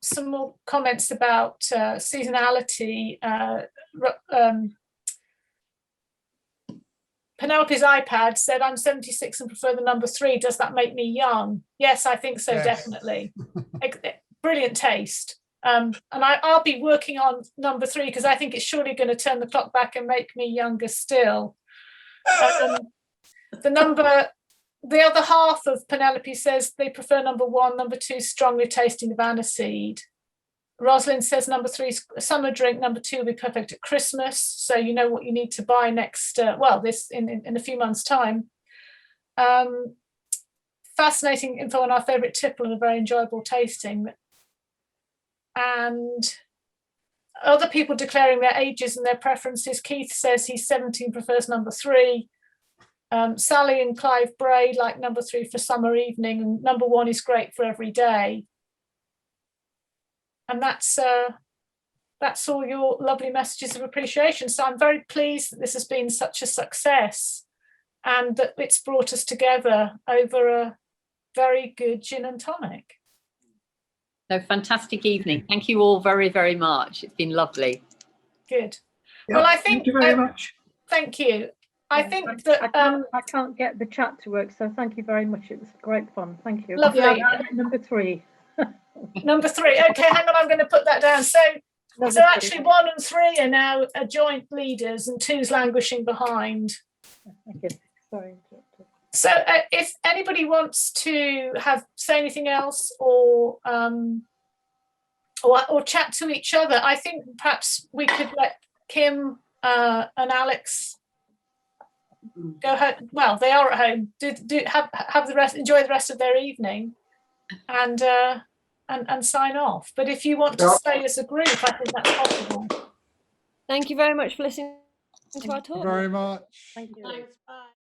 some more comments about seasonality. Penelope's iPad said, "I'm 76 and prefer the number 3. Does that make me young?" Yes, I think so, yes. Definitely. Brilliant taste. And I'll be working on number 3, because I think it's surely going to turn the clock back and make me younger still. The other half of Penelope says they prefer number 1, number 2 strongly tasting of aniseed. Rosalind says number 3 is a summer drink, number 2 will be perfect at Christmas, so you know what you need to buy next, this in a few months' time. Fascinating info on our favourite tipple and a very enjoyable tasting. And other people declaring their ages and their preferences. Keith says he's 17, prefers number 3. Sally and Clive Bray like number 3 for summer evening, and number 1 is great for every day. And that's all your lovely messages of appreciation. So I'm very pleased that this has been such a success and that it's brought us together over a very good gin and tonic. No, fantastic evening. Thank you all very, very much. It's been lovely. Good. Yeah, Well, I think thank you very much. Thank you. I Yeah, think that I can't get the chat to work, so thank you very much. It was great fun. Thank you. Lovely. Yeah, number 3. number 3. Okay, hang on, I'm going to put that down. So actually 1 and 3 are now joint leaders, and 2's languishing behind. Thank you. Sorry. So if anybody wants to say anything else or chat to each other, I think perhaps we could let Kim and Alex go home. Well, they are at home. Have the rest, enjoy the rest of their evening, and sign off. But if you want to stay as a group, I think that's possible. Thank you very much for listening to our talk. Very much. Thank you. Thanks. Bye.